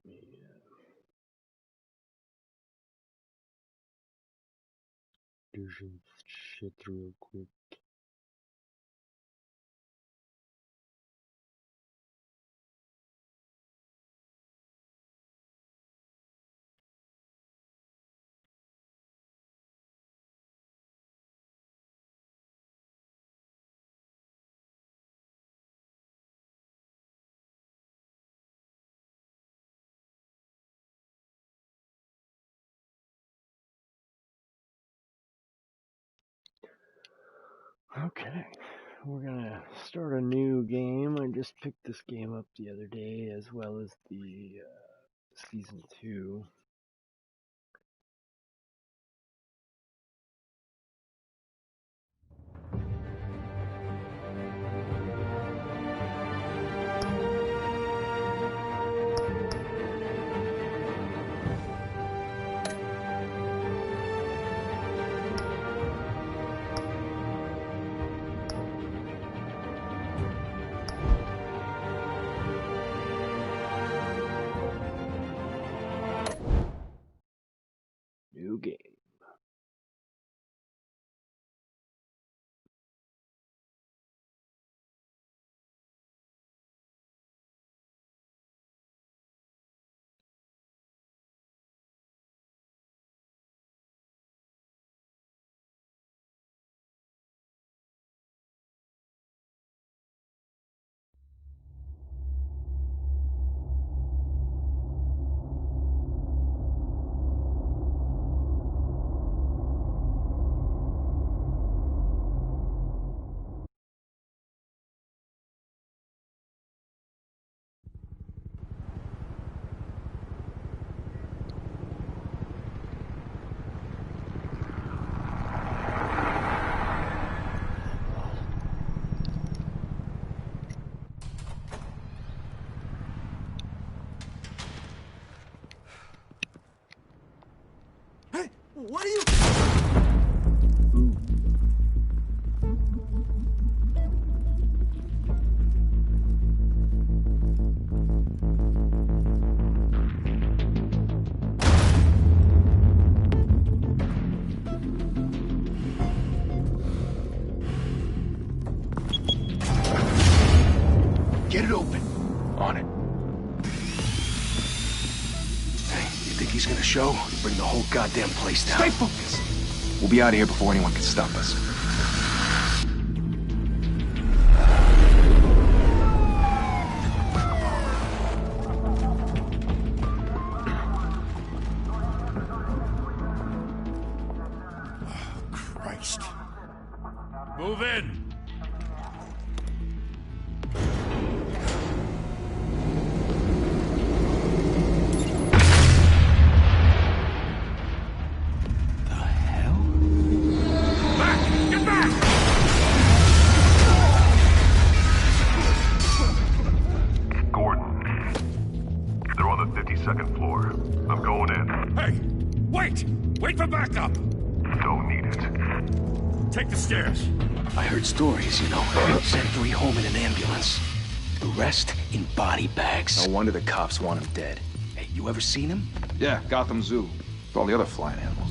Let me do some shit real quick. Okay, we're gonna start a new game. I just picked this game up the other day, as well as the season 2. New game. What are you... Get it open. On it. Hey, you think he's gonna show? Bring the whole goddamn place down. Stay focused. We'll be out of here before anyone can stop us. Oh, Christ. Move in! Second floor. I'm going in. Hey! Wait! Wait for backup! Don't need it. Take the stairs. I heard stories, you know. Sent 3 home in an ambulance. The rest in body bags. No wonder the cops want him dead. Hey, you ever seen him? Yeah, Gotham Zoo. With all the other flying animals.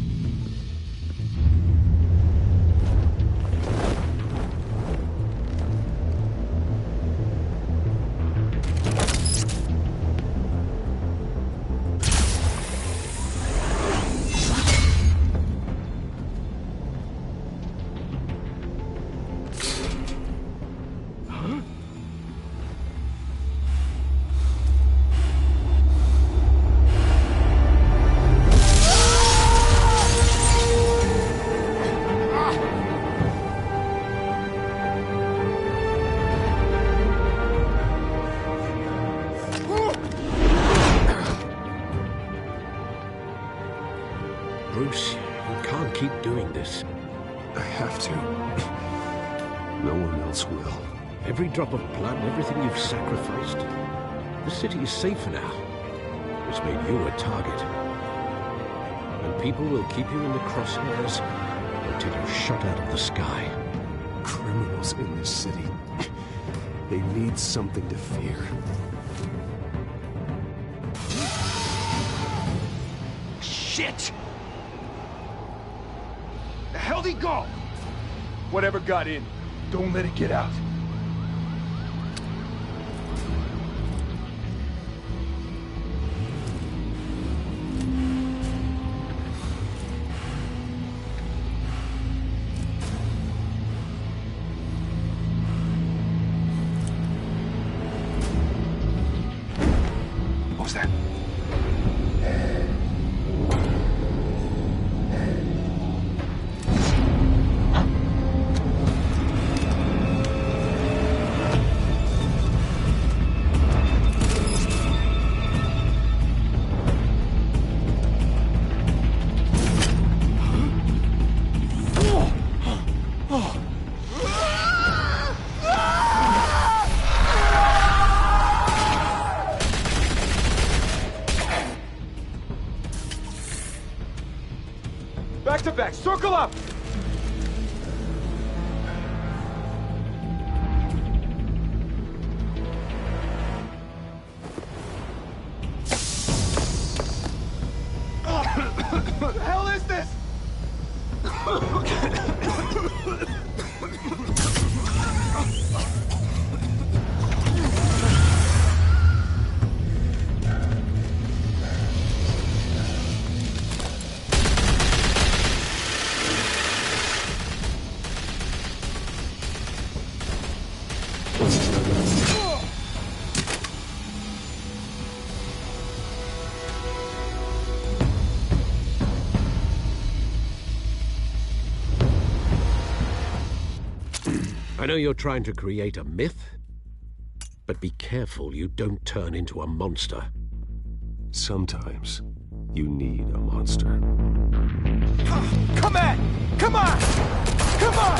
Bruce, you can't keep doing this. I have to. No one else will. Every drop of blood, everything you've sacrificed. The city is safer now. It's made you a target. And people will keep you in the crosshairs until you're shot out of the sky. Criminals in this city. They need something to fear. Shit! The hell'd he go? Whatever got in, don't let it get out. What was that? Back to back, circle up! What the hell is this? I know you're trying to create a myth, but be careful you don't turn into a monster. Sometimes you need a monster. Come on! Come on! Come on!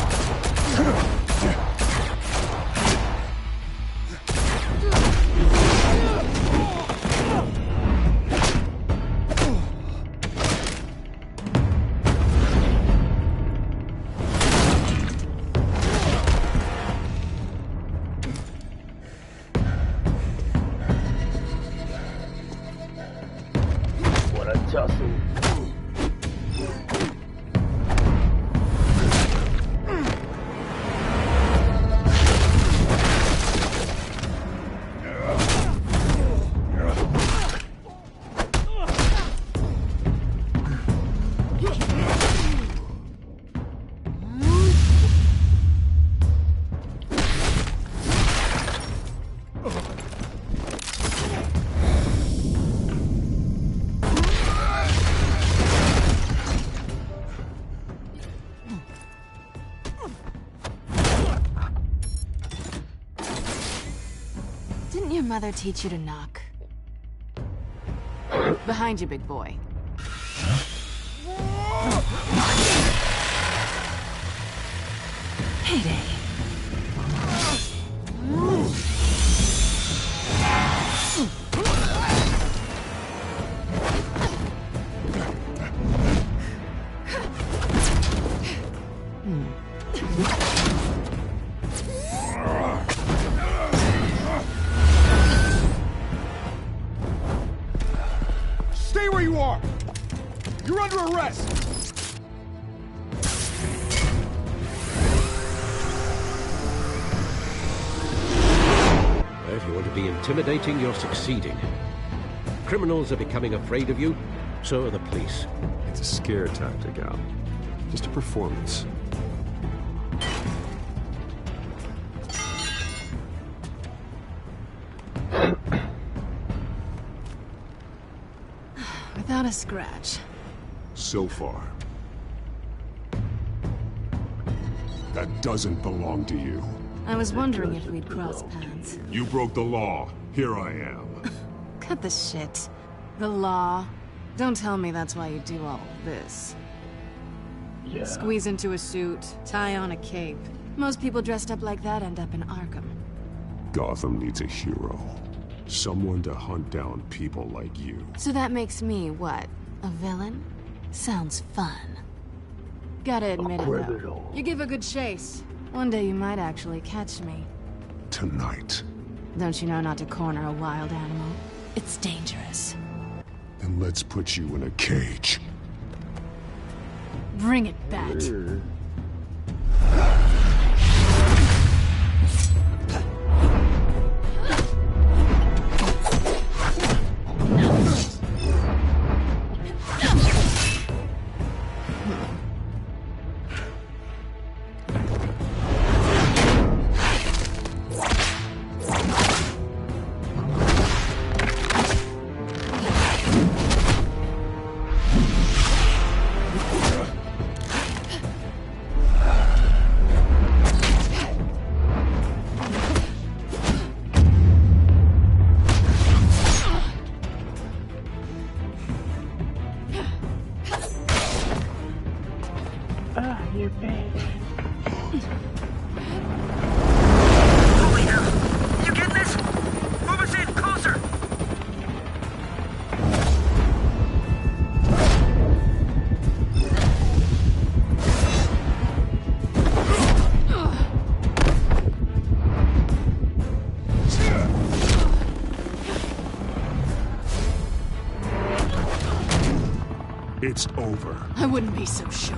What a tussle. Didn't your mother teach you to knock? Behind you, big boy. Heyday. Stay where you are! You're under arrest! If you want to be intimidating, you're succeeding. Criminals are becoming afraid of you, so are the police. It's a scare tactic, Al. Just a performance. Without a scratch. So far. That doesn't belong to you. I was wondering if we'd cross paths. You broke the law. Here I am. Cut the shit. The law. Don't tell me that's why you do all this. Yeah. Squeeze into a suit, tie on a cape. Most people dressed up like that end up in Arkham. Gotham needs a hero. Someone to hunt down people like you. So that makes me, what, a villain? Sounds fun. Gotta admit it, though. You give a good chase. One day you might actually catch me. Tonight. Don't you know not to corner a wild animal? It's dangerous. Then let's put you in a cage. Bring it, Bat. You bitch. Holy hell! You getting this? Move us in, closer! It's over. I wouldn't be so sure.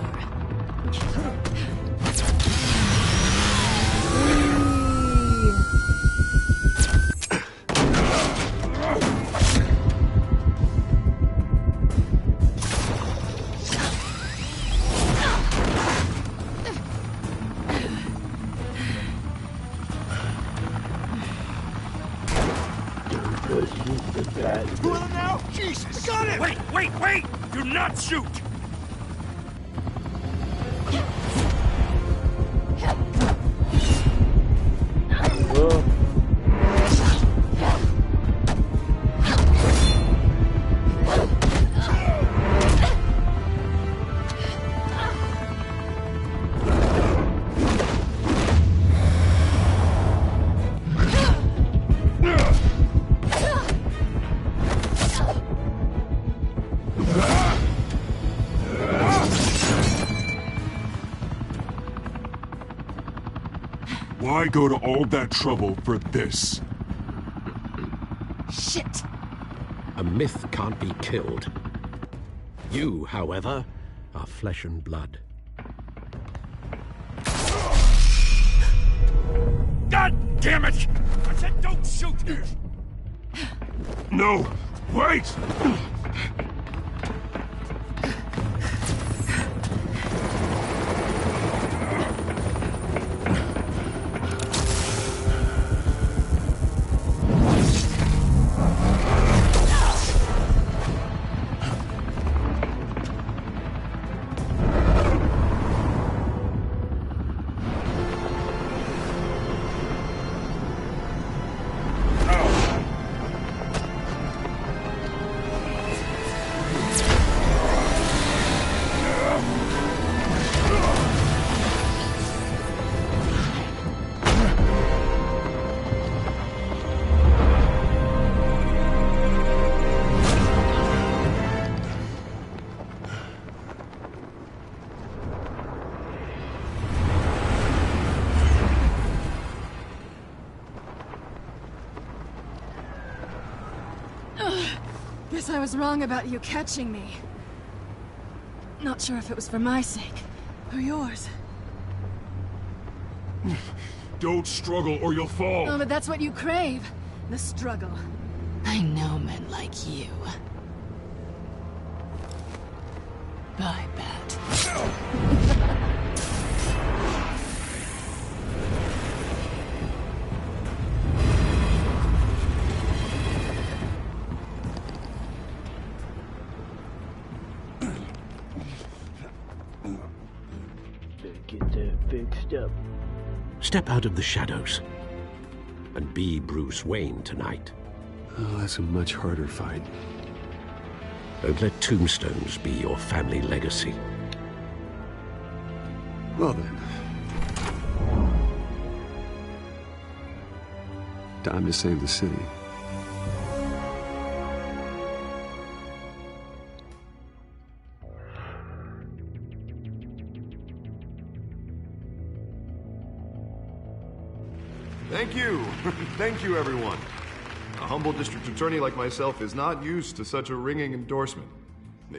Who are them now? Jesus! Got it! Wait! Do not shoot! Why go to all that trouble for this? Shit! A myth can't be killed. You, however, are flesh and blood. God damn it! I said don't shoot! No! Wait! Guess I was wrong about you catching me. Not sure if it was for my sake, or yours. Don't struggle or you'll fall! Oh, but that's what you crave. The struggle. I know men like you. Bye, Bat. Get that fixed up. Step out of the shadows and be Bruce Wayne tonight. Oh, that's a much harder fight. Don't let tombstones be your family legacy. Well then. Time to save the city. Thank you. Thank you, everyone. A humble district attorney like myself is not used to such a ringing endorsement.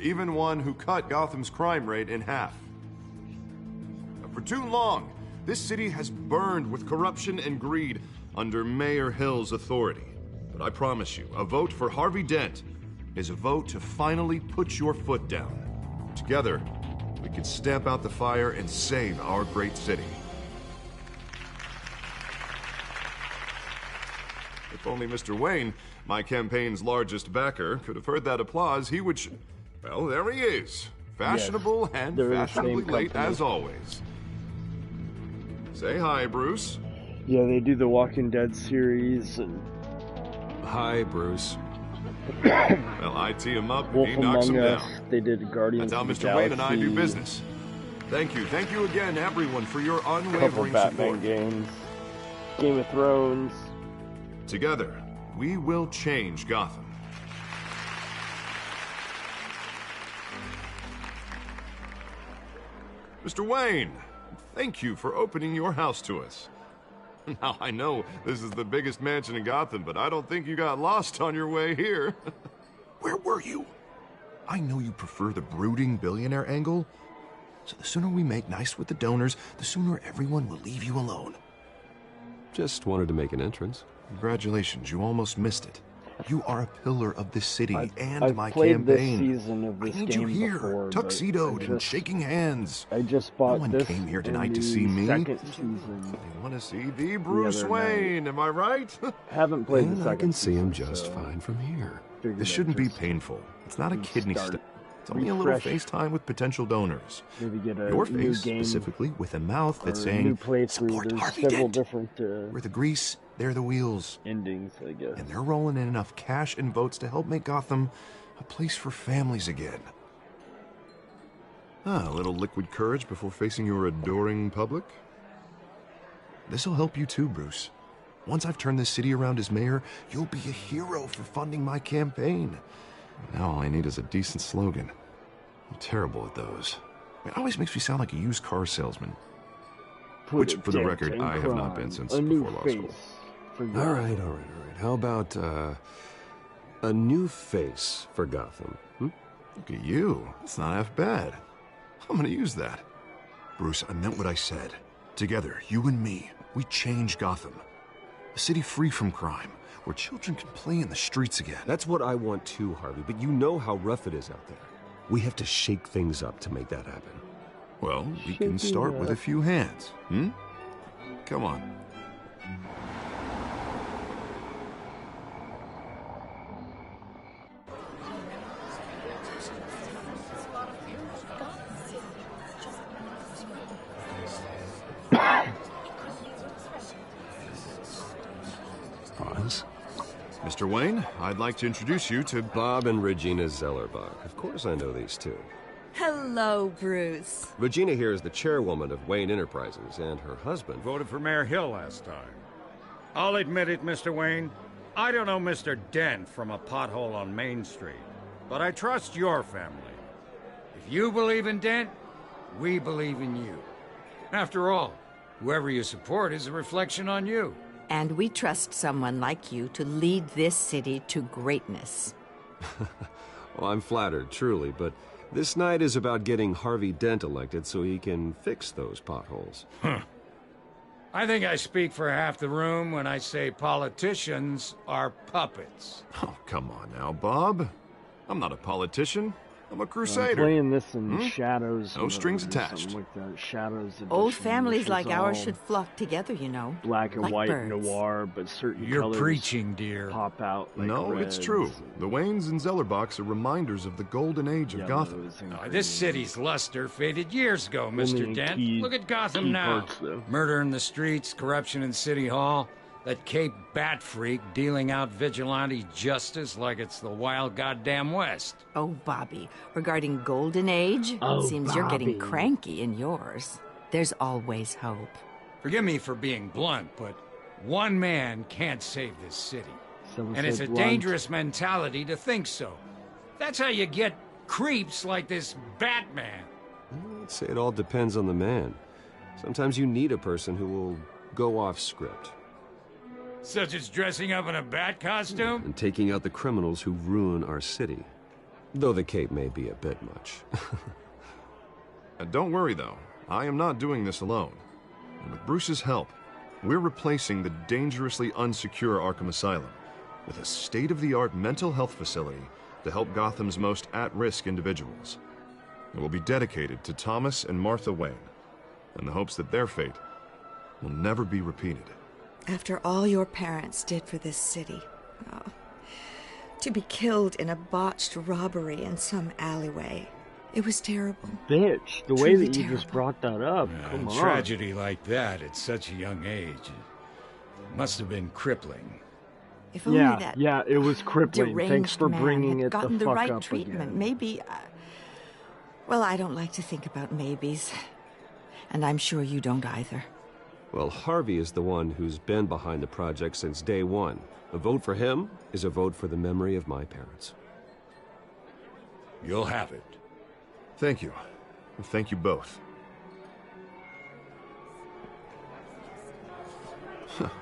Even one who cut Gotham's crime rate in half. For too long, this city has burned with corruption and greed under Mayor Hill's authority. But I promise you, a vote for Harvey Dent is a vote to finally put your foot down. Together, we can stamp out the fire and save our great city. If only Mr. Wayne, my campaign's largest backer, could have heard that applause, he would well, there he is. Fashionable and fashionably late as always. Say hi, Bruce. Yeah, they do the Walking Dead series and... Hi, Bruce. Well, I tee him up and he knocks him down. They did Guardians That's how of the Mr. Wayne and I do Galaxy. business. Thank you again, everyone, for your Couple unwavering Batman support. games. Game of Thrones. Together, we will change Gotham. Mr. Wayne, thank you for opening your house to us. Now, I know this is the biggest mansion in Gotham, but I don't think you got lost on your way here. Where were you? I know you prefer the brooding billionaire angle, so the sooner we make nice with the donors, the sooner everyone will leave you alone. Just wanted to make an entrance. Congratulations, you almost missed it. You are a pillar of this city and I've my played campaign. This season of this I need game you here, before, tuxedoed and shaking hands. I just bought no one this came here in tonight to the see me. second season. They want to see the Bruce other Wayne, am I right? Haven't played the And second I can see him season, just so fine from here. figured This I'd shouldn't be just painful. It's not a kidney start, stone. It's only a little refresh, FaceTime with potential donors. Maybe get a Your new face, game specifically, with a mouth that's or a new saying, playthrough. support There's Harvey several Dent. different We're the grease, they're the wheels. endings, I guess. And they're rolling in enough cash and votes to help make Gotham a place for families again. A little liquid courage before facing your adoring public. This'll help you too, Bruce. Once I've turned this city around as mayor, you'll be a hero for funding my campaign. Now all I need is a decent slogan. I'm terrible at those. It always makes me sound like a used car salesman. Which, for the record, I have not been since before law school. All right. How about, a new face for Gotham? Look at you. It's not half bad. I'm gonna use that. Bruce, I meant what I said. Together, you and me, we change Gotham. A city free from crime, where children can play in the streets again. That's what I want too, Harvey, but you know how rough it is out there. We have to shake things up to make that happen. Well, we can start with a few hands, Come on. Hans? Mr. Wayne, I'd like to introduce you to Bob and Regina Zellerbach. Of course I know these two. Hello, Bruce. Regina here is the chairwoman of Wayne Enterprises, and her husband Voted for Mayor Hill last time. I'll admit it, Mr. Wayne. I don't know Mr. Dent from a pothole on Main Street, but I trust your family. If you believe in Dent, we believe in you. After all, whoever you support is a reflection on you. And we trust someone like you to lead this city to greatness. Well, I'm flattered, truly, but this night is about getting Harvey Dent elected so he can fix those potholes. I think I speak for half the room when I say politicians are puppets. Oh, come on now, Bob. I'm not a politician. I'm a I'm crusader. playing this in Shadows. No strings or attached. something like that. Shadows edition, Old which families is like ours all should flock together, you know. black and like white birds. noir, but certain You're colors preaching, dear. pop out. Like No, reds it's true. and The Waynes and Zellerbachs are reminders of the golden age of Gotham. yellows and This greens. city's luster faded years ago, Only Mr. in Dent. key- Look at Gotham key now. parts, though. Murder in the streets, corruption in City Hall, that Cape Bat freak dealing out vigilante justice like it's the wild goddamn West. Oh, Bobby, regarding Golden Age, Oh, it seems you're getting Bobby. cranky in yours. There's always hope. Forgive me for being blunt, but one man can't save this city. Someone And it's said a blunt. dangerous mentality to think so. That's how you get creeps like this Batman. I'd say it all depends on the man. Sometimes you need a person who will go off script. Such as dressing up in a bat costume? And taking out the criminals who ruin our city. Though the cape may be a bit much. And don't worry, though. I am not doing this alone. And with Bruce's help, we're replacing the dangerously unsecure Arkham Asylum with a state-of-the-art mental health facility to help Gotham's most at-risk individuals. It will be dedicated to Thomas and Martha Wayne, in the hopes that their fate will never be repeated. After all your parents did for this city, to be killed in a botched robbery in some alleyway, it was terrible. Bitch, the way that you just brought that up, come on. Tragedy like that at such a young age must have been crippling. If only that yeah, it was crippling. Thanks for bringing it gotten the the fuck right up treatment. again. Maybe. Well, I don't like to think about maybes, and I'm sure you don't either. Well, Harvey is the one who's been behind the project since day one. A vote for him is a vote for the memory of my parents. You'll have it. Thank you. Thank you both.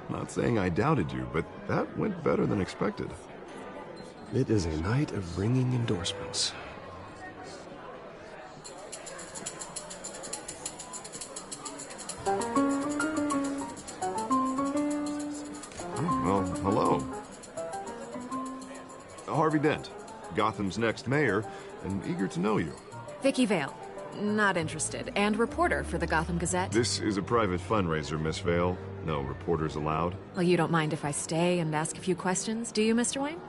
Not saying I doubted you, but that went better than expected. It is a night of ringing endorsements. Well, hello. Harvey Dent, Gotham's next mayor, and eager to know you. Vicky Vale. Not interested. And reporter for the Gotham Gazette. This is a private fundraiser, Miss Vale. No reporters allowed. Well, you don't mind if I stay and ask a few questions, do you, Mr. Wayne?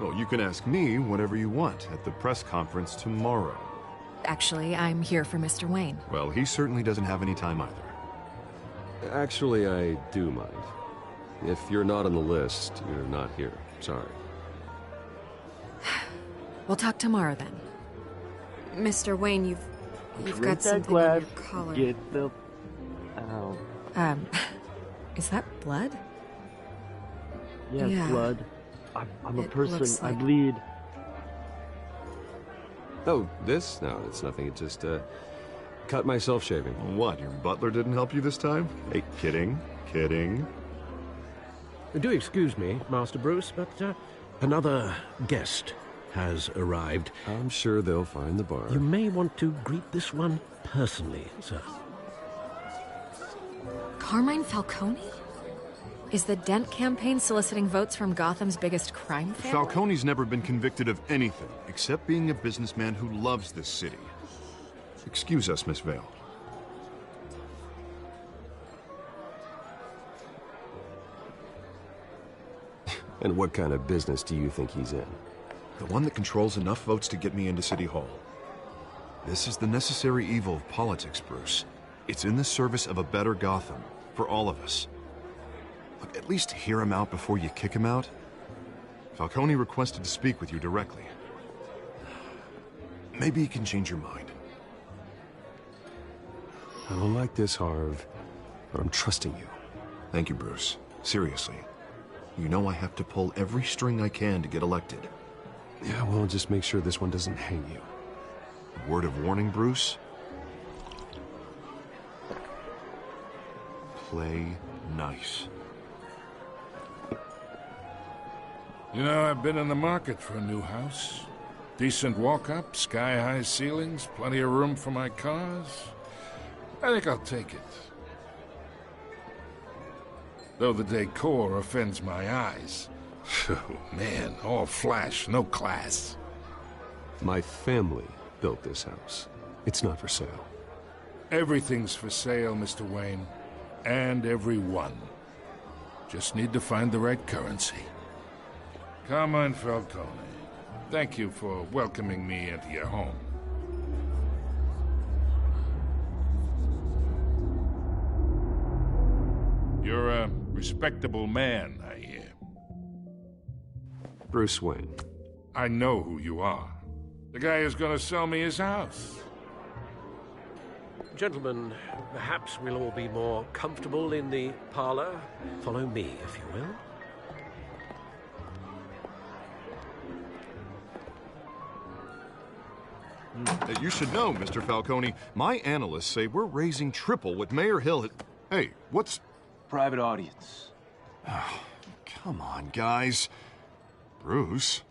Well, you can ask me whatever you want at the press conference tomorrow. Actually, I'm here for Mr. Wayne. Well, he certainly doesn't have any time either. Actually, I do mind. If you're not on the list, you're not here. Sorry. We'll talk tomorrow then. Mr. Wayne, you've Drink got that something glass, on your collar. get the... Ow. Is that blood? Yeah, Yeah. blood. I'm a It person. looks I like- bleed. Oh, this? No, it's nothing. It just, cut myself shaving. What, your butler didn't help you this time? Hey, kidding. Do excuse me, Master Bruce, but, another guest has arrived. I'm sure they'll find the bar. You may want to greet this one personally, sir. Carmine Falcone? Is the Dent campaign soliciting votes from Gotham's biggest crime family? Falcone's never been convicted of anything except being a businessman who loves this city. Excuse us, Miss Vale. And what kind of business do you think he's in? The one that controls enough votes to get me into City Hall. This is the necessary evil of politics, Bruce. It's in the service of a better Gotham, for all of us. Look, at least hear him out before you kick him out. Falcone requested to speak with you directly. Maybe he can change your mind. I don't like this, Harv, but I'm trusting you. Thank you, Bruce. Seriously. You know I have to pull every string I can to get elected. Yeah, well, just make sure this one doesn't hang you. Word of warning, Bruce? Play nice. You know, I've been in the market for a new house. Decent walk-up, sky-high ceilings, plenty of room for my cars. I think I'll take it. Though the decor offends my eyes. Oh, man, all flash, no class. My family built this house. It's not for sale. Everything's for sale, Mr. Wayne. And everyone. Just need to find the right currency. Carmine Falcone, thank you for welcoming me into your home. You're a respectable man, I hear. Bruce Wayne. I know who you are. The guy who's gonna sell me his house. Gentlemen, perhaps we'll all be more comfortable in the parlor. Follow me, if you will. You should know, Mr. Falcone, my analysts say we're raising triple what Mayor Hill had... Hey, what's... Private audience. Come on, guys. Bruce?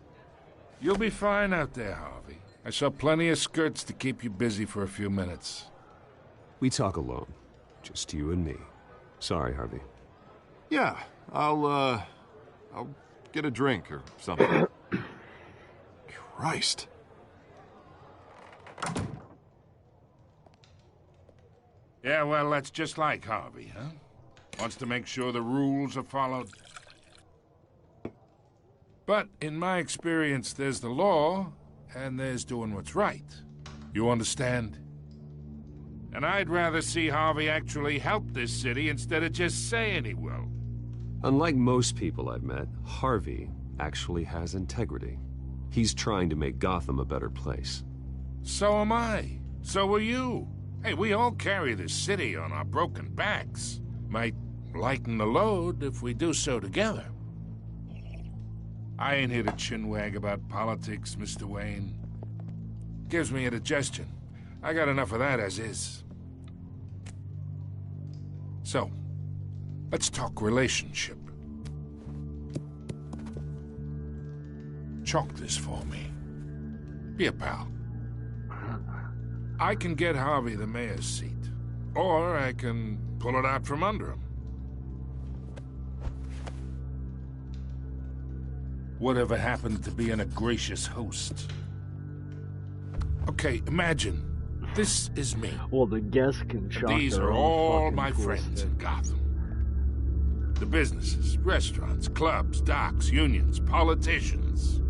You'll be fine out there, Harvey. I saw plenty of skirts to keep you busy for a few minutes. We talk alone. Just you and me. Sorry, Harvey. Yeah, I'll get a drink or something. Christ. Yeah, well, that's just like Harvey, huh? Wants to make sure the rules are followed. But in my experience, there's the law, and there's doing what's right. You understand? And I'd rather see Harvey actually help this city instead of just saying he will. Unlike most people I've met, Harvey actually has integrity. He's trying to make Gotham a better place. So am I. So are you. Hey, we all carry this city on our broken backs. Might lighten the load if we do so together. I ain't here to chinwag about politics, Mr. Wayne. Gives me indigestion. I got enough of that as is. So, let's talk relationship. Chalk this for me. Be a pal. I can get Harvey the mayor's seat, or I can pull it out from under him. Whatever happened to being a gracious host? Okay, imagine, this is me. Well, the guests can chalk These their are own all fucking my course friends then. in Gotham. The businesses, restaurants, clubs, docks, unions, politicians.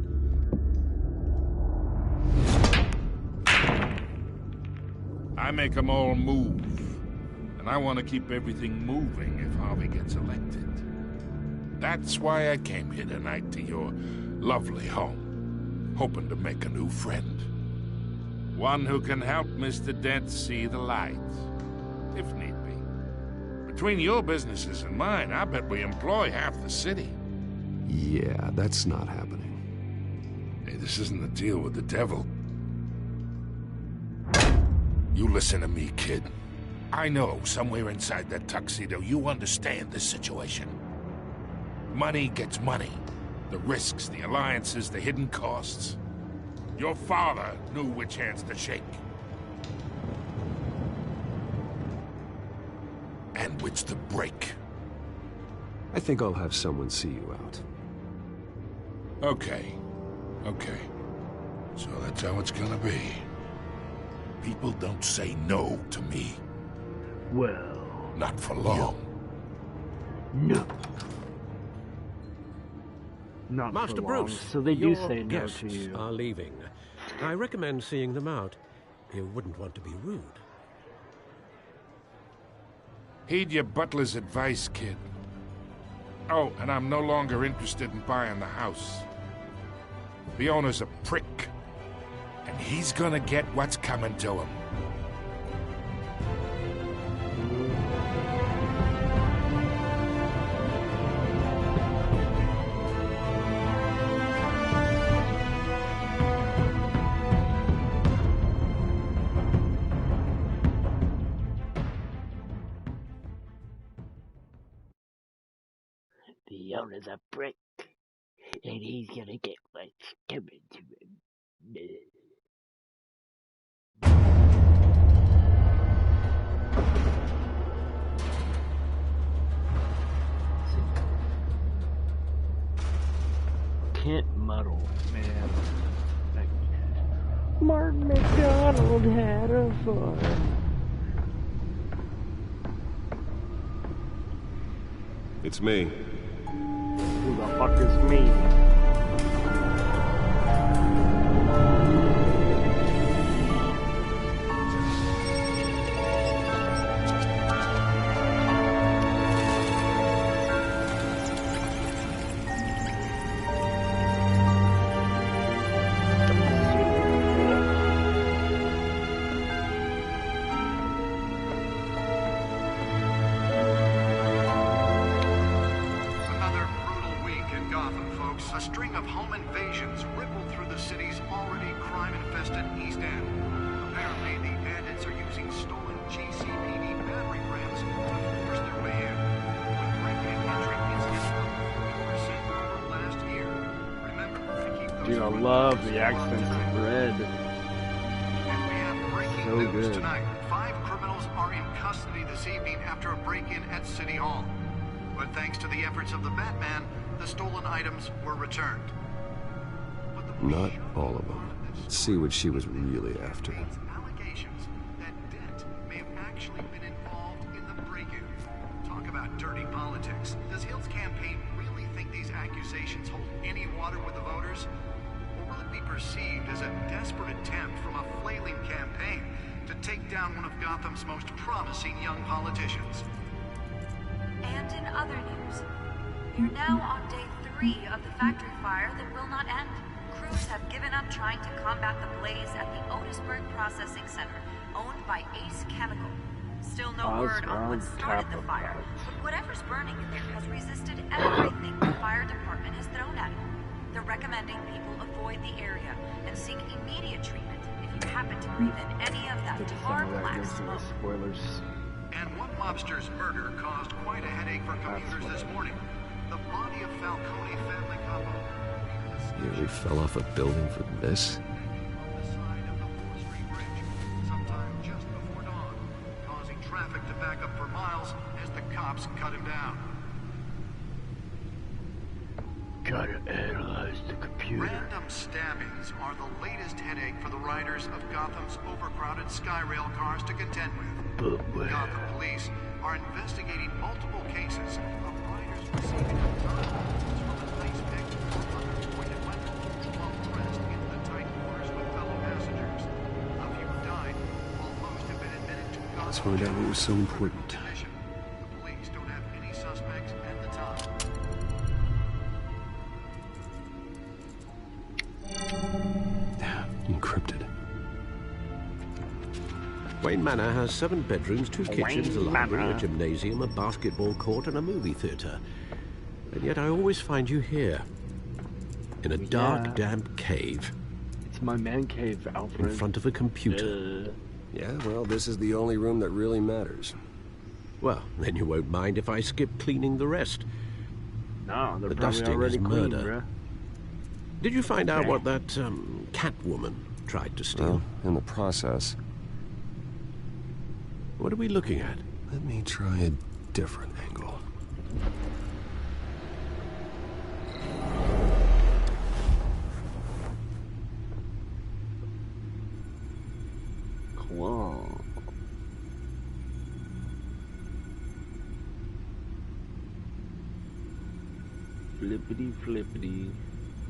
I make them all move. And I want to keep everything moving if Harvey gets elected. That's why I came here tonight to your lovely home, hoping to make a new friend. One who can help Mr. Dent see the light, if need be. Between your businesses and mine, I bet we employ half the city. Yeah, that's not happening. Hey, this isn't a deal with the devil. You listen to me, kid. I know somewhere inside that tuxedo you understand this situation. Money gets money. The risks, the alliances, the hidden costs. Your father knew which hands to shake. And which to break. I think I'll have someone see you out. Okay. Okay. So that's how it's gonna be. People don't say no to me. Well... Not for long. No. Not Master for long, Bruce, so they do your say no guests to you. are leaving. I recommend seeing them out. You wouldn't want to be rude. Heed your butler's advice, kid. Oh, and I'm no longer interested in buying the house. The owner's a prick. And he's gonna get what's coming to him. The owner's a prick, and he's gonna get what's coming to him. Can't muddle, man. Mark McDonald had a farm. It's me. Who the fuck is me? A string of home invasions rippled through the city's already crime-infested East End. Apparently, the bandits are using stolen GCPD battering rams to force their way in. With break-in entry incidents dude, I love the accents in red. And we have breaking So news good. tonight. 5 criminals are in custody this evening after a break-in at City Hall. But thanks to the efforts of the Batman, the stolen items were returned. Not all of them. Let's see what she was really after. Allegations that Dent may have actually been involved in the break-in. Talk about dirty politics. Does Hill's campaign really think these accusations hold any water with the voters? Or will it be perceived as a desperate attempt from a flailing campaign to take down one of Gotham's most promising young politicians? And in other news, we're now on day 3 of the factory fire that will not end. Crews have given up trying to combat the blaze at the Otisburg Processing Center, owned by Ace Chemical. Still no word on what started the fire, but whatever's burning in there has resisted everything the fire department has thrown at it. They're recommending people avoid the area and seek immediate treatment if you happen to breathe in any of that tar black smoke. Spoilers. And one mobster's murder caused quite a headache for commuters this morning. The body of Falcone family couple Nearly fell off a building for this? on the side of the 4th Street Bridge, sometime just before dawn, causing traffic to back up for miles as the cops cut him down. Gotta analyze the computer. Random stabbings are the latest headache for the riders of Gotham's overcrowded Skyrail cars to contend with. Gotham police are investigating multiple cases of riders receiving autonomous from a nice pick or unpointed weapon while pressed into the tight quarters with fellow passengers. A few died, while most have been admitted to Let's Gotham. find out what was so important. The police don't have any suspects at the time. Encrypted. Wayne Manor has 7 bedrooms, 2 kitchens, a Wayne library, Manor. a gymnasium, a basketball court, and a movie theater. And yet I always find you here, in a dark, damp cave, It's my man cave, Alfred. in front of a computer. Yeah, well, this is the only room that really matters. Well, then you won't mind if I skip cleaning the rest. No, they're The probably dusting already is clean, murder. bruh. Did you find out Okay. what that Catwoman tried to steal? Well, in the process. What are we looking at? Let me try a different angle. Claw. Flippity flippity. You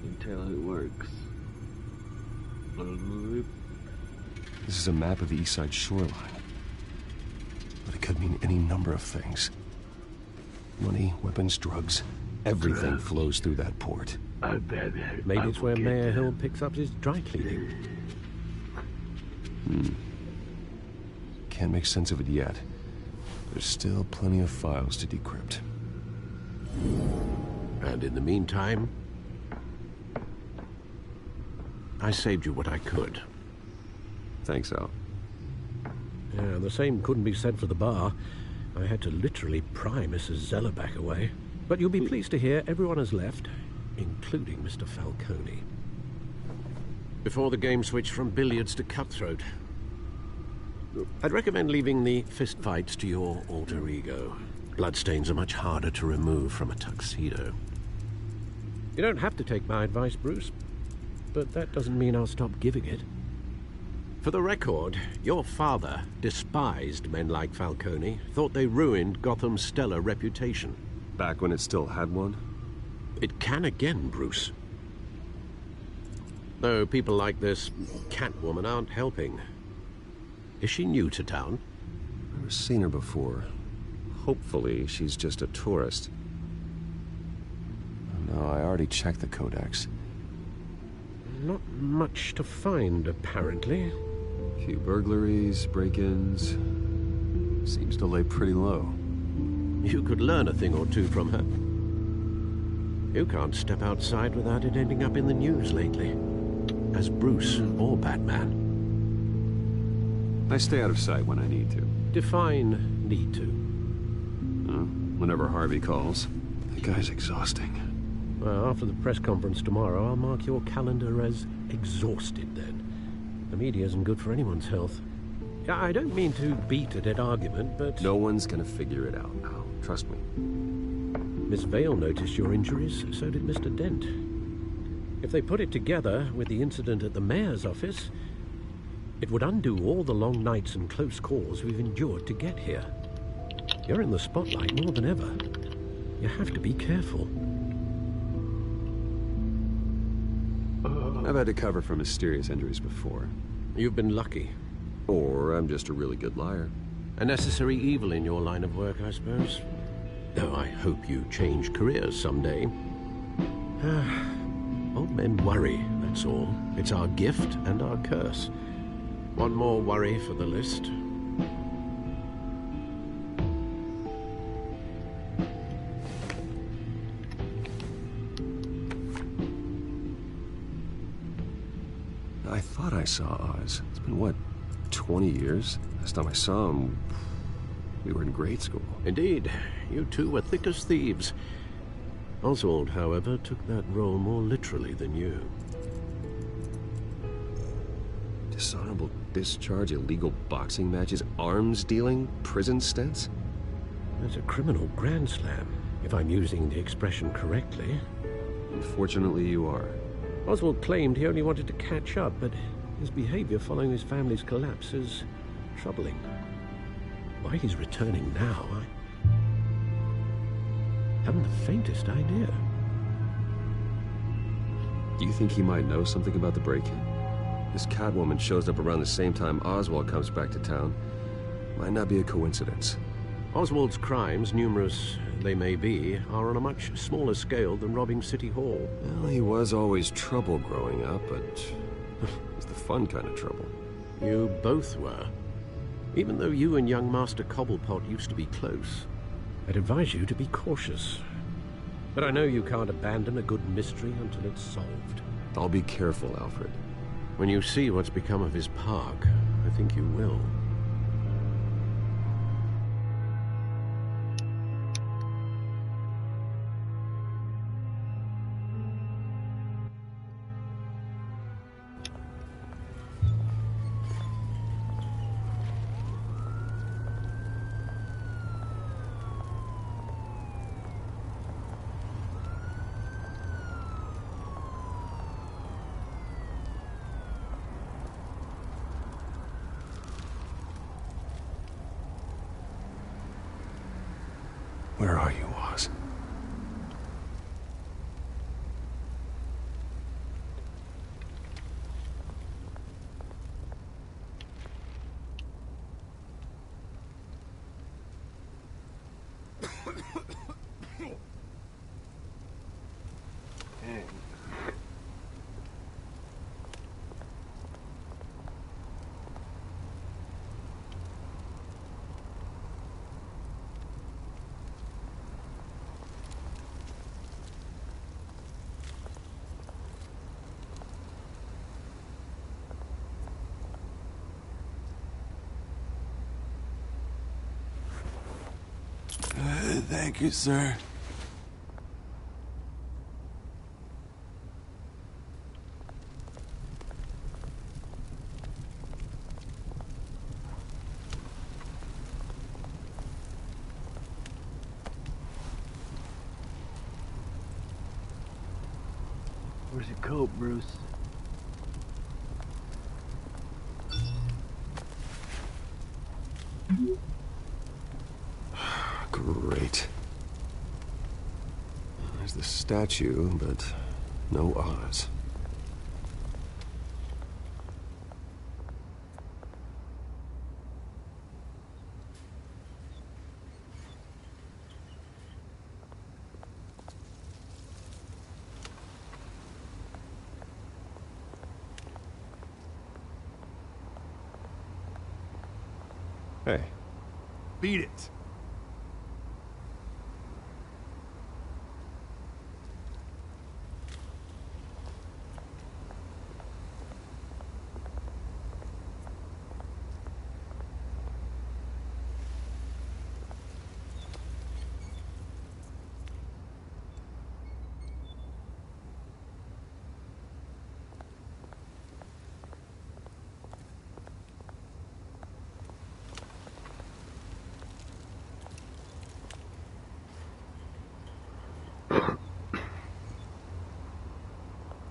can tell it works. Bloop. This is a map of the east side shoreline. But it could mean any number of things. Money, weapons, drugs. Everything flows through that port. Maybe it's where Mayor Hill picks up his dry cleaning. Can't make sense of it yet. There's still plenty of files to decrypt. And in the meantime, I saved you what I could. Thanks, Al. Yeah, the same couldn't be said for the bar. I had to literally pry Mrs. Zeller back away. But you'll be pleased to hear everyone has left, including Mr. Falcone. Before the game switched from billiards to cutthroat. I'd recommend leaving the fistfights to your alter ego. Bloodstains are much harder to remove from a tuxedo. You don't have to take my advice, Bruce, but that doesn't mean I'll stop giving it. For the record, your father despised men like Falcone, thought they ruined Gotham's stellar reputation. Back when it still had one? It can again, Bruce. Though people like this Catwoman aren't helping. Is she new to town? Never seen her before. Hopefully, she's just a tourist. No, I already checked the codex. Not much to find, apparently. A few burglaries, break-ins. Seems to lay pretty low. You could learn a thing or two from her. You can't step outside without it ending up in the news lately. As Bruce or Batman. I stay out of sight when I need to. Define need to. Whenever Harvey calls. The guy's exhausting. Well, after the press conference tomorrow, I'll mark your calendar as exhausted then. The media isn't good for anyone's health. I don't mean to beat a dead argument, but... No one's gonna figure it out now. Trust me. Miss Vale noticed your injuries, so did Mr. Dent. If they put it together with the incident at the mayor's office, it would undo all the long nights and close calls we've endured to get here. You're in the spotlight more than ever. You have to be careful. I've had to cover for mysterious injuries before. You've been lucky. Or I'm just a really good liar. A necessary evil in your line of work, I suppose. Though I hope you change careers someday. Old men worry, that's all. It's our gift and our curse. One more worry for the list. I thought I saw Oz. It's been, what, 20 years? Last time I saw him, we were in grade school. Indeed. You two were thick as thieves. Oswald, however, took that role more literally than you. Dishonorable discharge, illegal boxing matches, arms dealing, prison stints? That's a criminal grand slam, if I'm using the expression correctly. Unfortunately, you are. Oswald claimed he only wanted to catch up, but his behavior following his family's collapse is troubling. Why he's returning now, I haven't the faintest idea. Do you think he might know something about the break-in? This Catwoman shows up around the same time Oswald comes back to town. Might not be a coincidence. Oswald's crimes, numerous they may be, are on a much smaller scale than robbing City Hall. Well, he was always trouble growing up, but it was the fun kind of trouble. You both were. Even though you and young Master Cobblepot used to be close, I'd advise you to be cautious. But I know you can't abandon a good mystery until it's solved. I'll be careful, Alfred. When you see what's become of his park, I think you will. Where are you, Oz? Thank you, sir. Where's your coat, Bruce? Great. There's the statue, but no Oz. Hey. Beat it.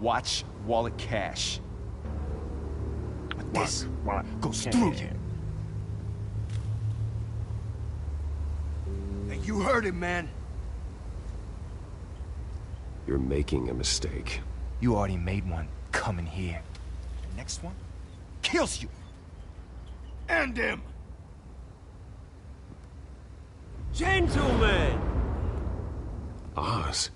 Watch wallet cash. But this goes cash. through you. Hey, you heard him, man. You're making a mistake. You already made one coming here. The next one kills you. And him. Gentlemen! Oz.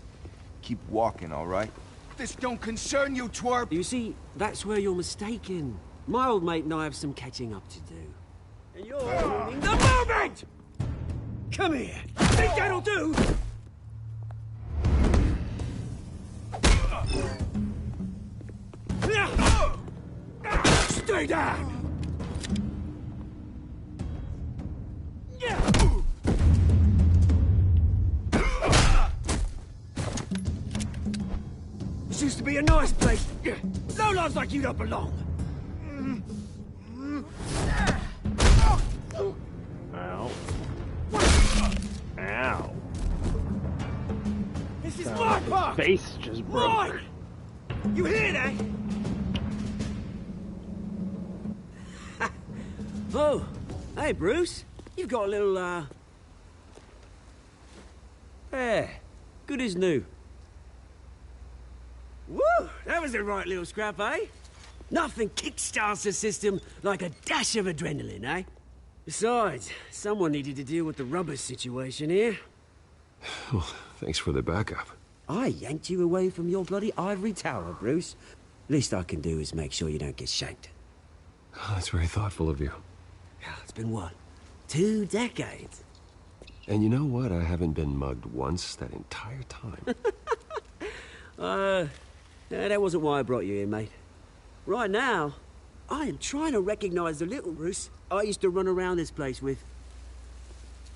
Keep walking, all right? This don't concern you, twerp. You see, that's where you're mistaken. My old mate and I have some catching up to do. And you're ruining the moment! Come here. Think that'll do? Stay down! This used to be a nice place. No lives like you don't belong. Ow. Ow. This is my park! Face just broke. Right! You hear that? Oh, hey, Bruce. You've got a little, Yeah, good as new. Woo! That was a right little scrap, eh? Nothing kickstarts the system like a dash of adrenaline, eh? Besides, someone needed to deal with the rubber situation here. Well, thanks for the backup. I yanked you away from your bloody ivory tower, Bruce. Least I can do is make sure you don't get shanked. Oh, that's very thoughtful of you. It's been what? 2 decades? And you know what? I haven't been mugged once that entire time. That wasn't why I brought you here, mate. Right now, I am trying to recognize the little Bruce I used to run around this place with.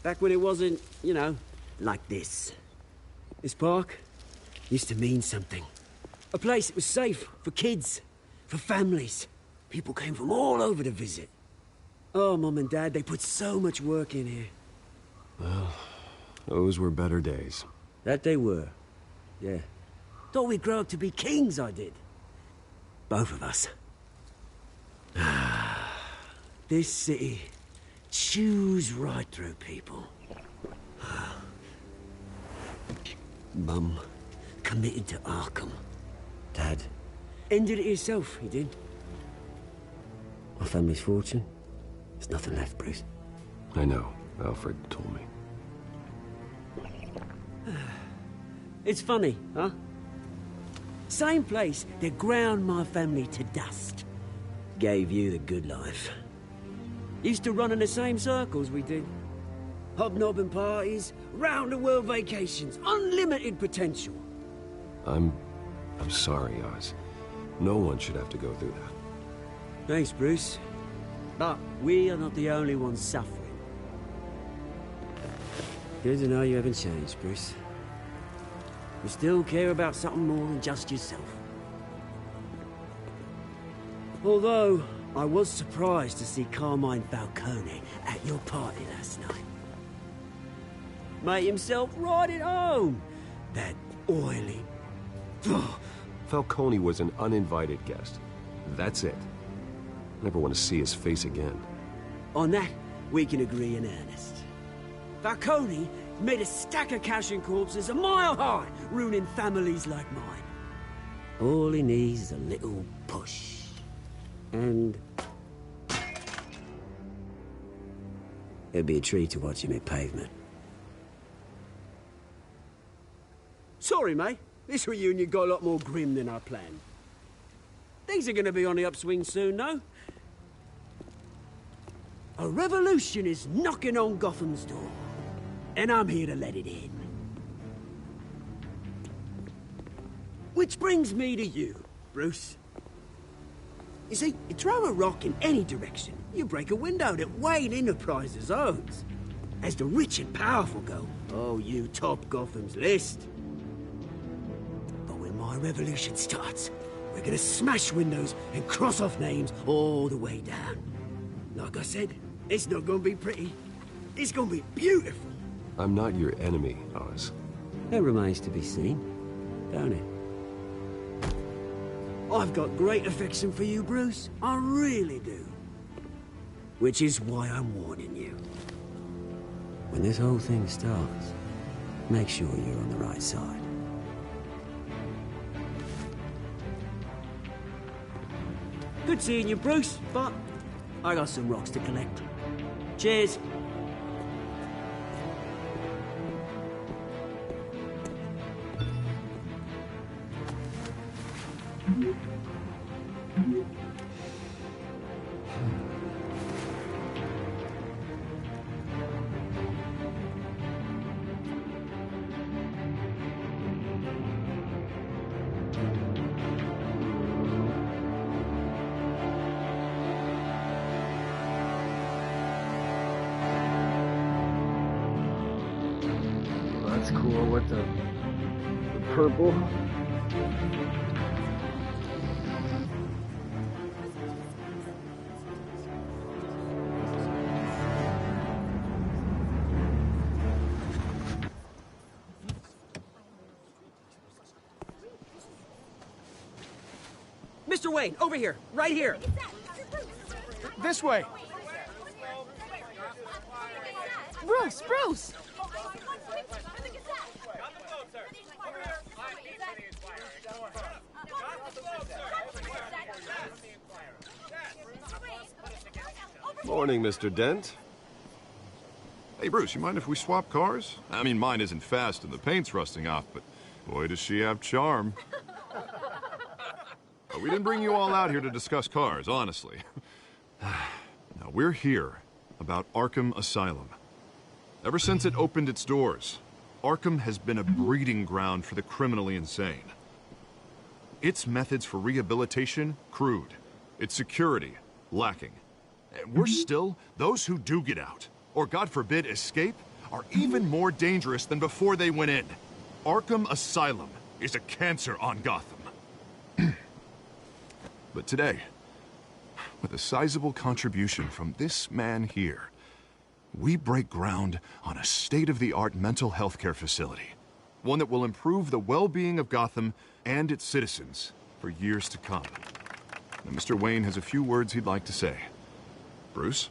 Back when it wasn't, you know, like this. This park used to mean something. A place that was safe for kids, for families. People came from all over to visit. Oh, Mum and Dad, they put so much work in here. Well, those were better days. That they were. Yeah. Thought we'd grow up to be kings, I did. Both of us. This city chews right through people. Mum committed to Arkham. Dad ended it himself, he did. My family's fortune. There's nothing left, Bruce. I know. Alfred told me. It's funny, huh? Same place that ground my family to dust. Gave you the good life. Used to run in the same circles we did. Hobnobbing parties, round-the-world vacations, unlimited potential. I'm sorry, Oz. No one should have to go through that. Thanks, Bruce. But we are not the only ones suffering. Good to know you haven't changed, Bruce. You still care about something more than just yourself. Although, I was surprised to see Carmine Falcone at your party last night. Made himself right at home. That oily... Falcone was an uninvited guest. That's it. Never want to see his face again. On that, we can agree in earnest. Falcone made a stack of cash and corpses a mile high, ruining families like mine. All he needs is a little push. And... it'd be a treat to watch him hit pavement. Sorry, mate. This reunion got a lot more grim than I planned. Things are gonna be on the upswing soon, though. A revolution is knocking on Gotham's door. And I'm here to let it in. Which brings me to you, Bruce. You see, you throw a rock in any direction, you break a window that Wayne Enterprises owns. As the rich and powerful go, oh, you top Gotham's list. But when my revolution starts, we're gonna smash windows and cross off names all the way down. Like I said, it's not gonna be pretty. It's gonna be beautiful. I'm not your enemy, Oz. That remains to be seen, don't it? I've got great affection for you, Bruce. I really do. Which is why I'm warning you. When this whole thing starts, make sure you're on the right side. Good seeing you, Bruce, but I got some rocks to collect. Cheers. That's cool with the purple. Mr. Wayne, over here, right here. This way. Bruce, Bruce! Morning, Mr. Dent. Hey, Bruce, you mind if we swap cars? I mean, mine isn't fast and the paint's rusting off, but boy, does she have charm. But we didn't bring you all out here to discuss cars, honestly. Now, we're here about Arkham Asylum. Ever since it opened its doors, Arkham has been a breeding ground for the criminally insane. Its methods for rehabilitation, crude. Its security, lacking. And worse still, those who do get out, or God forbid escape, are even more dangerous than before they went in. Arkham Asylum is a cancer on Gotham. But today, with a sizable contribution from this man here, we break ground on a state-of-the-art mental health care facility. One that will improve the well-being of Gotham and its citizens for years to come. Now, Mr. Wayne has a few words he'd like to say. Bruce?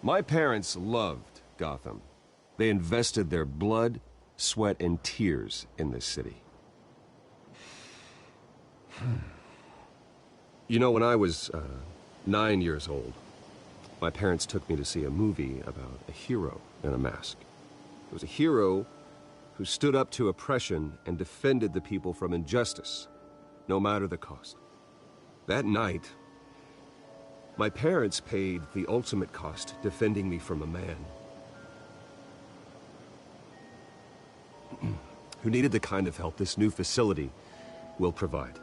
My parents loved Gotham. They invested their blood, sweat, and tears in this city. You know, when I was 9 years old, my parents took me to see a movie about a hero in a mask. It was a hero who stood up to oppression and defended the people from injustice, no matter the cost. That night, my parents paid the ultimate cost defending me from a man who needed the kind of help this new facility will provide.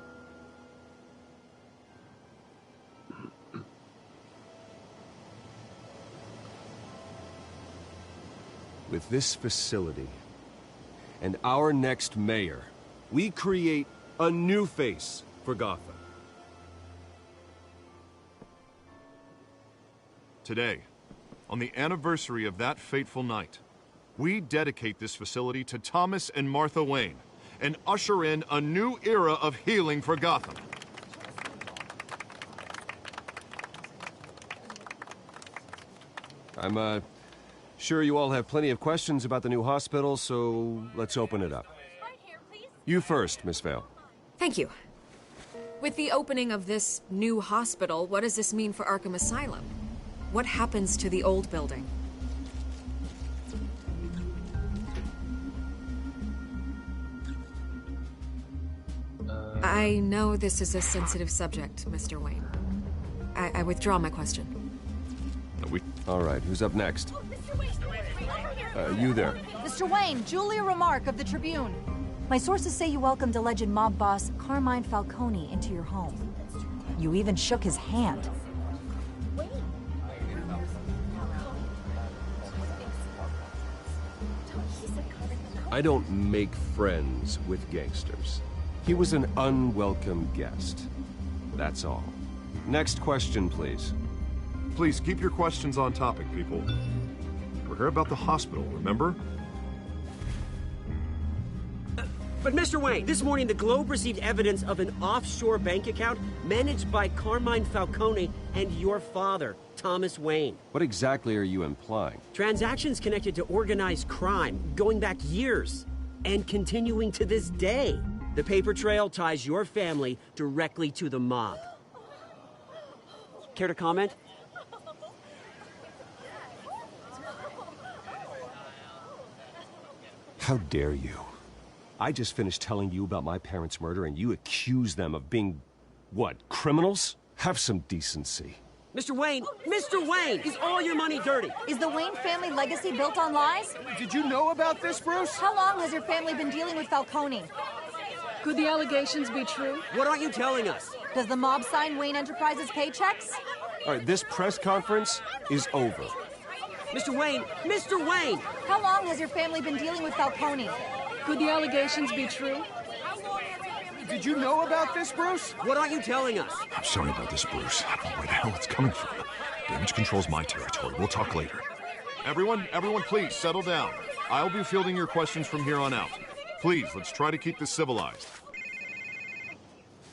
With this facility and our next mayor, we create a new face for Gotham. Today, on the anniversary of that fateful night, we dedicate this facility to Thomas and Martha Wayne and usher in a new era of healing for Gotham. I'm sure you all have plenty of questions about the new hospital, so let's open it up. You first, Miss Vale. Thank you. With the opening of this new hospital, what does this mean for Arkham Asylum? What happens to the old building? I know this is a sensitive subject, Mr. Wayne. I withdraw my question. All right, who's up next? You there. Mr. Wayne, Julia Remark of the Tribune. My sources say you welcomed alleged mob boss Carmine Falcone into your home. You even shook his hand. I don't make friends with gangsters. He was an unwelcome guest. That's all. Next question, please. Please, keep your questions on topic, people. We're here about the hospital, remember? But Mr. Wayne, this morning the Globe received evidence of an offshore bank account managed by Carmine Falcone and your father, Thomas Wayne. What exactly are you implying? Transactions connected to organized crime going back years and continuing to this day. The paper trail ties your family directly to the mob. Care to comment? How dare you? I just finished telling you about my parents' murder and you accuse them of being, what, criminals? Have some decency. Mr. Wayne, is all your money dirty? Is the Wayne family legacy built on lies? Did you know about this, Bruce? How long has your family been dealing with Falcone? Could the allegations be true? What aren't you telling us? Does the mob sign Wayne Enterprises paychecks? All right, this press conference is over. Mr. Wayne! How long has your family been dealing with Falcone? Could the allegations be true? Did you know about this, Bruce? What aren't you telling us? I'm sorry about this, Bruce. I don't know where the hell it's coming from. Damage control's my territory. We'll talk later. Everyone, please, settle down. I'll be fielding your questions from here on out. Please, let's try to keep this civilized.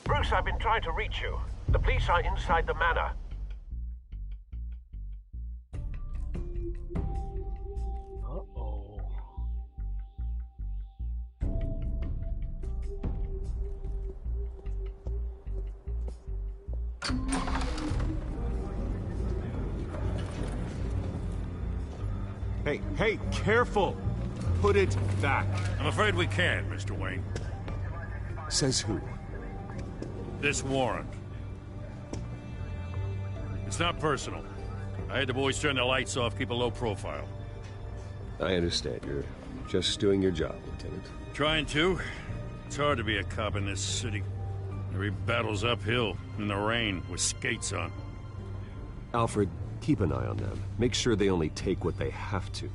Bruce, I've been trying to reach you. The police are inside the manor. Hey, careful! Put it back. I'm afraid we can't, Mr. Wayne. Says who? This warrant. It's not personal. I had the boys turn the lights off, keep a low profile. I understand. You're just doing your job, Lieutenant. Trying to. It's hard to be a cop in this city. Every battle's uphill, in the rain, with skates on. Alfred, keep an eye on them. Make sure they only take what they have to.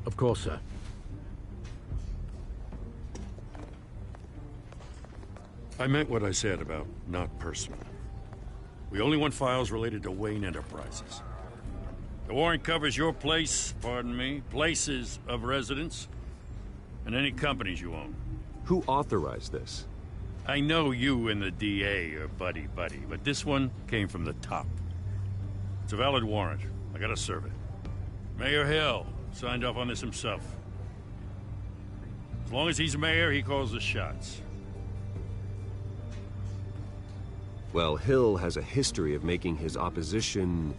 Of course, sir. I meant what I said about not personal. We only want files related to Wayne Enterprises. The warrant covers your place, pardon me, places of residence, and any companies you own. Who authorized this? I know you and the DA are buddy-buddy, but this one came from the top. It's a valid warrant. I gotta serve it. Mayor Hill signed off on this himself. As long as he's mayor, he calls the shots. Well, Hill has a history of making his opposition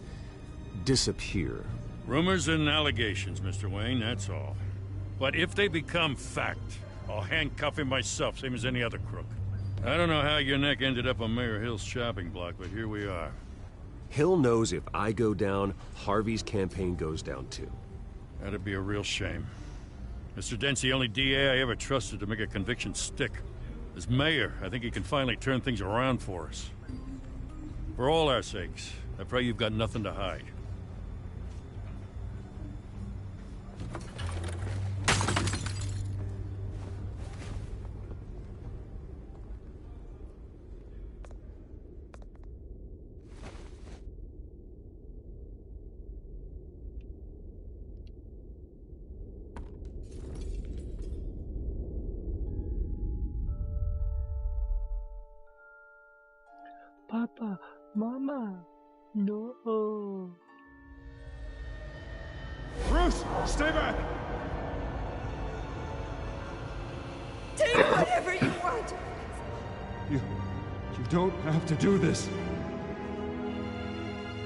disappear. Rumors and allegations, Mr. Wayne, that's all. But if they become fact, I'll handcuff him myself, same as any other crook. I don't know how your neck ended up on Mayor Hill's shopping block, but here we are. Hill knows if I go down, Harvey's campaign goes down too. That'd be a real shame. Mr. Dent's the only DA I ever trusted to make a conviction stick. As mayor, I think he can finally turn things around for us. For all our sakes, I pray you've got nothing to hide. Papa, Mama, no. Bruce, stay back! Take whatever you want! You don't have to do this.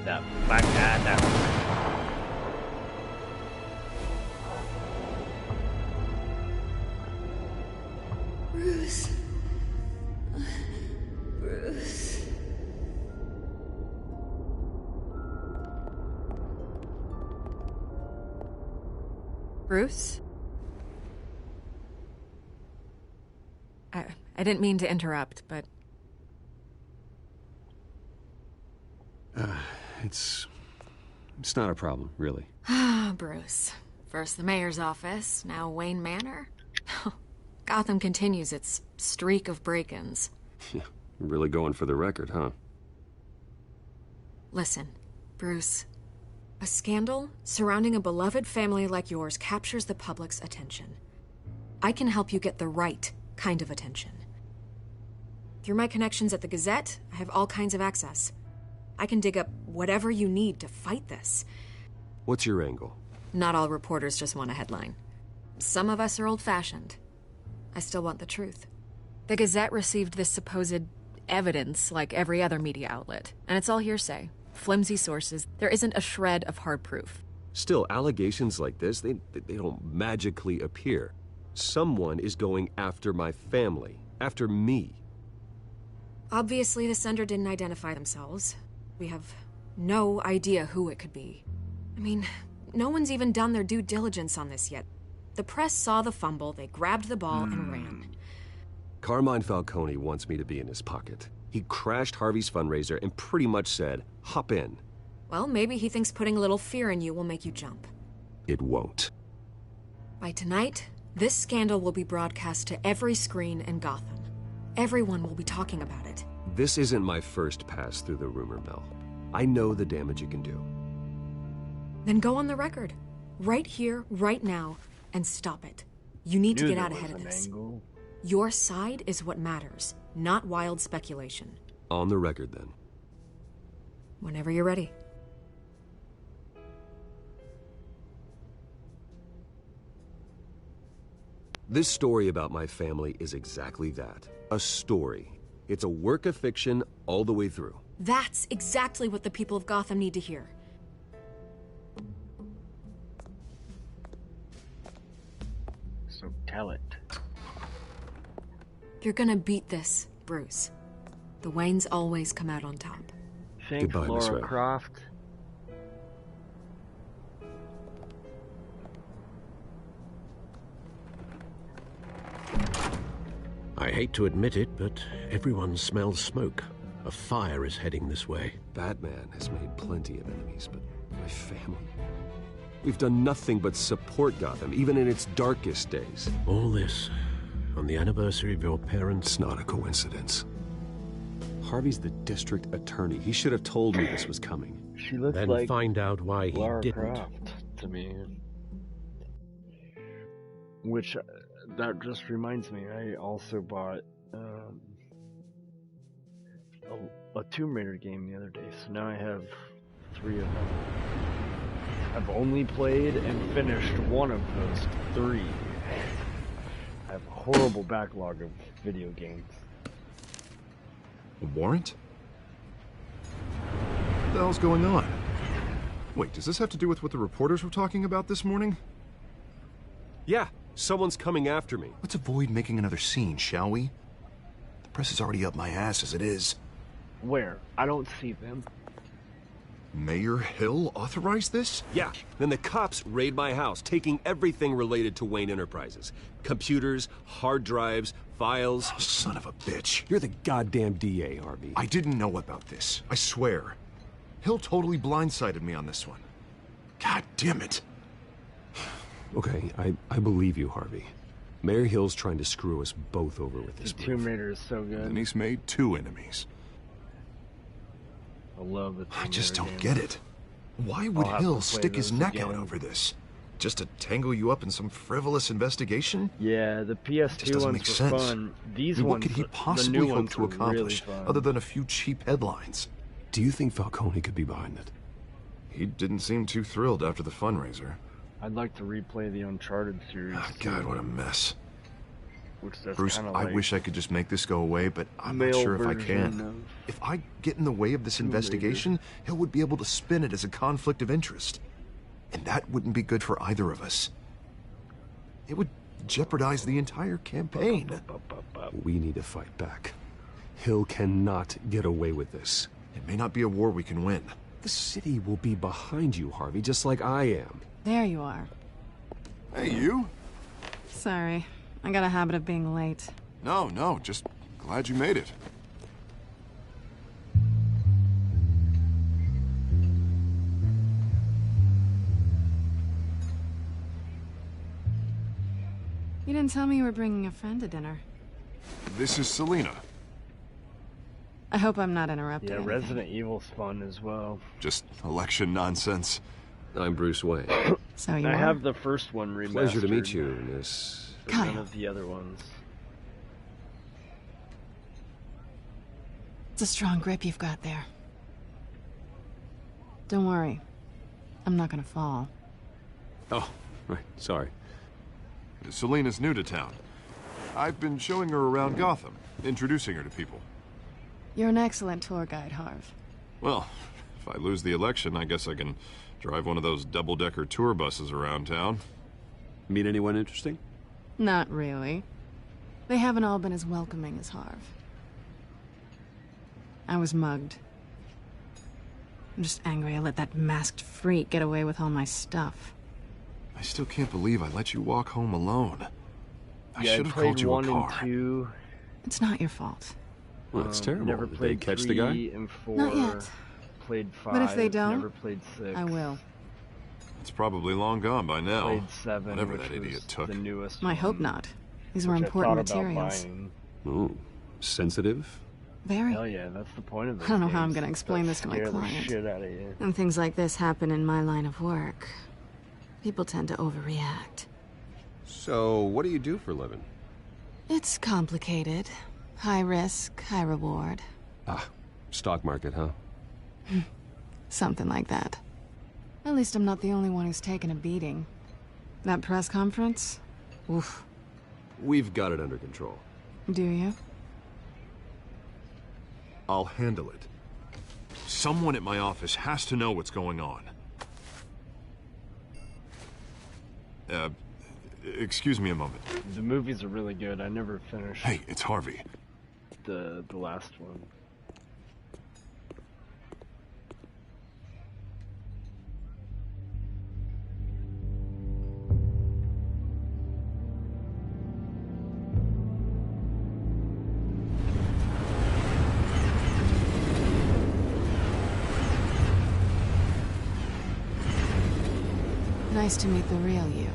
The banana. Bruce. Bruce. Bruce? I didn't mean to interrupt, but... It's not a problem, really. Ah, Bruce. First the mayor's office, now Wayne Manor. Gotham continues its streak of break-ins. Yeah, really going for the record, huh? Listen, Bruce. A scandal surrounding a beloved family like yours captures the public's attention. I can help you get the right kind of attention. Through my connections at the Gazette, I have all kinds of access. I can dig up whatever you need to fight this. What's your angle? Not all reporters just want a headline. Some of us are old-fashioned. I still want the truth. The Gazette received this supposed evidence like every other media outlet, and it's all hearsay. Flimsy sources. There isn't a shred of hard proof. Still, allegations like this, they don't magically appear. Someone is going after my family, after me. Obviously, the sender didn't identify themselves. We have no idea who it could be. I mean, no one's even done their due diligence on this yet. The press saw the fumble, they grabbed the ball and ran. Carmine Falcone wants me to be in his pocket. He crashed Harvey's fundraiser and pretty much said, hop in. Well, maybe he thinks putting a little fear in you will make you jump. It won't. By tonight, this scandal will be broadcast to every screen in Gotham. Everyone will be talking about it. This isn't my first pass through the rumor mill. I know the damage it can do. Then go on the record. Right here, right now, and stop it. You need to get out ahead of this. Your side is what matters, not wild speculation. On the record, then. Whenever you're ready. This story about my family is exactly that. A story. It's a work of fiction all the way through. That's exactly what the people of Gotham need to hear. So tell it. You're gonna beat this, Bruce. The Waynes always come out on top. Thanks, Goodbye, Miss Laura Wayne. Croft. I hate to admit it, but everyone smells smoke. A fire is heading this way. Batman has made plenty of enemies, but my family... We've done nothing but support Gotham, even in its darkest days. All this on the anniversary of your parents'... It's not a coincidence. Harvey's the district attorney. He should have told me this was coming. She looks then like find out why he Lara didn't. Croft to me. Which, that just reminds me, I also bought a Tomb Raider game the other day, so now I have 3 of them. I've only played and finished one of those 3. I have a horrible backlog of video games. A warrant? What the hell's going on? Wait, does this have to do with what the reporters were talking about this morning? Yeah, someone's coming after me. Let's avoid making another scene, shall we? The press is already up my ass as it is. Where? I don't see them. Mayor Hill authorized this? Yeah, then the cops raid my house, taking everything related to Wayne Enterprises. Computers, hard drives, files. Oh, son of a bitch. You're the goddamn DA, Harvey. I didn't know about this. I swear. Hill totally blindsided me on this one. God damn it. Okay, I believe you, Harvey. Mayor Hill's trying to screw us both over with this. Tomb Raider is so good. And he's made 2 enemies. I love the Tomb I just Raider don't games. get it. Why would Hill stick his neck out over this? Just to tangle you up in some frivolous investigation? Yeah, the PS2 ones were fun. These ones, what could he possibly the new hope ones to were accomplish, really fun. other than a few cheap headlines? Do you think Falcone could be behind it? He didn't seem too thrilled after the fundraiser. I'd like to replay the Uncharted series. Oh, God, what a mess. Which that's Bruce, kinda I like wish I could just make this go away, but I'm not sure if I can. If I get in the way of this investigation, Hill would be able to spin it as a conflict of interest. And that wouldn't be good for either of us. It would jeopardize the entire campaign. We need to fight back. Hill cannot get away with this. It may not be a war we can win. The city will be behind you, Harvey, just like I am. There you are. Hey, you? Sorry. I got a habit of being late. No, just glad you made it. You didn't tell me you were bringing a friend to dinner. This is Selena. I hope I'm not interrupting. Yeah, anything. Resident Evil's fun as well. Just election nonsense. I'm Bruce Wayne. So you I are? have the first one remastered. Pleasure to meet you, Miss... None of the other ones. It's a strong grip you've got there. Don't worry. I'm not gonna fall. Oh, right. Sorry. Selena's new to town. I've been showing her around Gotham, introducing her to people. You're an excellent tour guide, Harv. Well, if I lose the election, I guess I can drive one of those double-decker tour buses around town. Meet anyone interesting? Not really. They haven't all been as welcoming as Harv. I was mugged. I'm just angry I let that masked freak get away with all my stuff. I still can't believe I let you walk home alone. I should have played called you a 1 car. and 2. It's not your fault. Well, that's terrible. Never Did played they catch 3 the guy? and 4. Not yet. Played 5. But if they don't, never played 6. I will. It's probably long gone by now. Played 7, Whatever which that was idiot took. the newest I one, hope not. These were which important I thought materials. About buying. Ooh, sensitive? Very. Hell yeah, that's the point of it. I don't know how I'm gonna explain this to my Scare the client. shit out of you. When things like this happen in my line of work, people tend to overreact. So, what do you do for a living? It's complicated. High risk, high reward. Ah, stock market, huh? Something like that. At least I'm not the only one who's taken a beating. That press conference? Oof. We've got it under control. Do you? I'll handle it. Someone at my office has to know what's going on. Excuse me a moment. The movies are really good. I never finished. Hey, it's Harvey. The last one. Nice to meet the real you.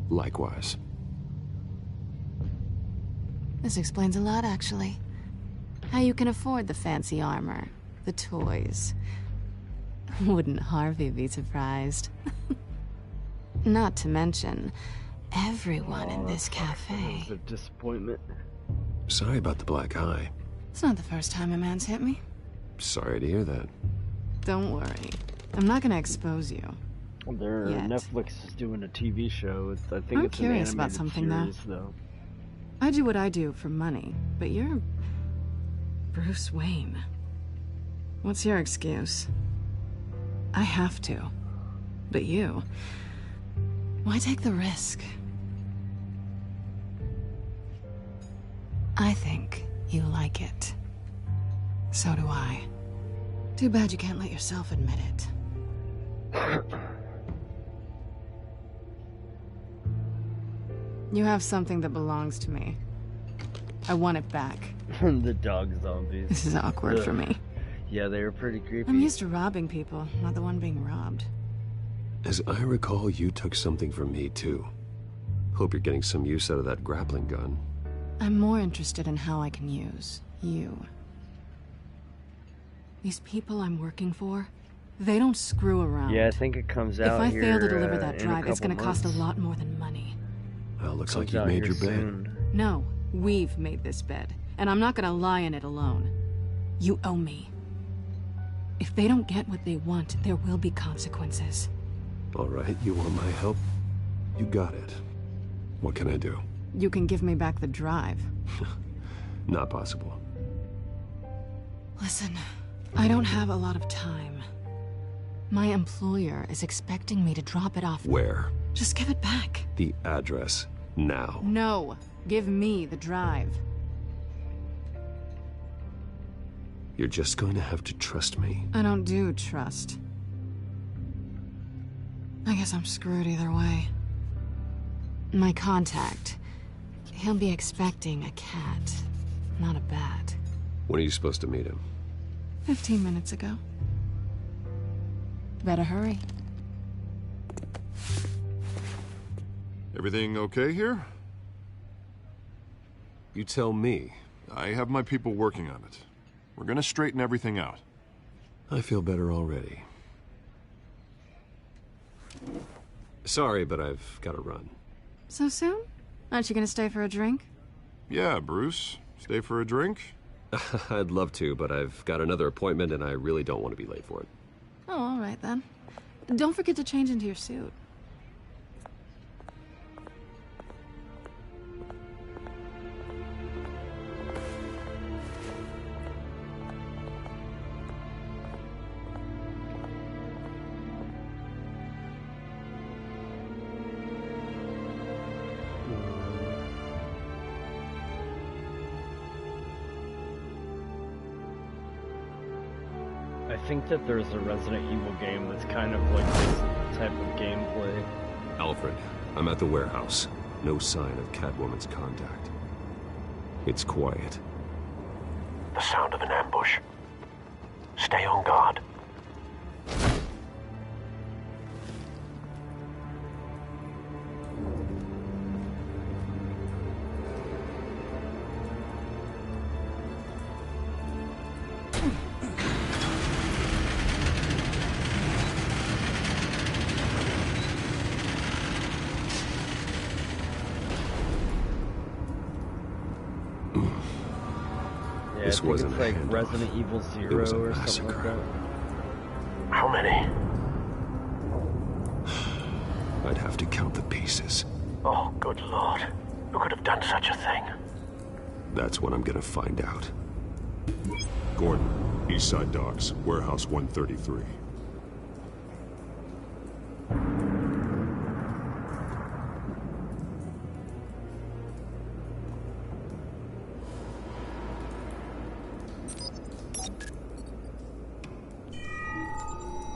Likewise. This explains a lot, actually. How you can afford the fancy armor, the toys. Wouldn't Harvey be surprised? Not to mention, everyone in this cafe. It was a disappointment. Sorry about the black eye. It's not the first time a man's hit me. Sorry to hear that. Don't worry. I'm not gonna expose you. Yet. Netflix is doing a TV show. I think I'm it's curious an about animated something, series, though. I do what I do for money, but you're Bruce Wayne. What's your excuse? I have to. But you, why take the risk? I think you like it. So do I. Too bad you can't let yourself admit it. You have something that belongs to me. I want it back. The dog zombies. This is awkward for me. Yeah, they were pretty creepy. I'm used to robbing people, not the one being robbed. As I recall, you took something from me, too. Hope you're getting some use out of that grappling gun. I'm more interested in how I can use you. These people I'm working for, they don't screw around. Yeah, I think it comes out If I here, fail to deliver that in a drive, it's couple gonna cost a months. lot more than money. Well, looks like Comes you out made here your bed. soon. No, we've made this bed, and I'm not gonna lie in it alone. You owe me. If they don't get what they want, there will be consequences. All right, you want my help? You got it. What can I do? You can give me back the drive. Not possible. Listen, I don't have a lot of time. My employer is expecting me to drop it off. Where? Just give it back. The address, now. No, give me the drive. You're just going to have to trust me. I don't do trust. I guess I'm screwed either way. My contact, he'll be expecting a cat, not a bat. When are you supposed to meet him? 15 minutes ago. Better hurry. Everything okay here? You tell me. I have my people working on it. We're gonna straighten everything out. I feel better already. Sorry, but I've got to run. So soon? Aren't you gonna stay for a drink? Yeah, Bruce. Stay for a drink? I'd love to, but I've got another appointment and I really don't want to be late for it. Oh, all right then. Don't forget to change into your suit. I think that there's a Resident Evil game that's kind of like this type of gameplay. Alfred, I'm at the warehouse. No sign of Catwoman's contact. It's quiet. The sound of an ambush. Stay on guard. Yeah, I think it's like Resident Evil 0 or something like that. How many? I'd have to count the pieces. Oh, good Lord. Who could have done such a thing? That's what I'm gonna find out. Gordon, Eastside Docks, Warehouse 133.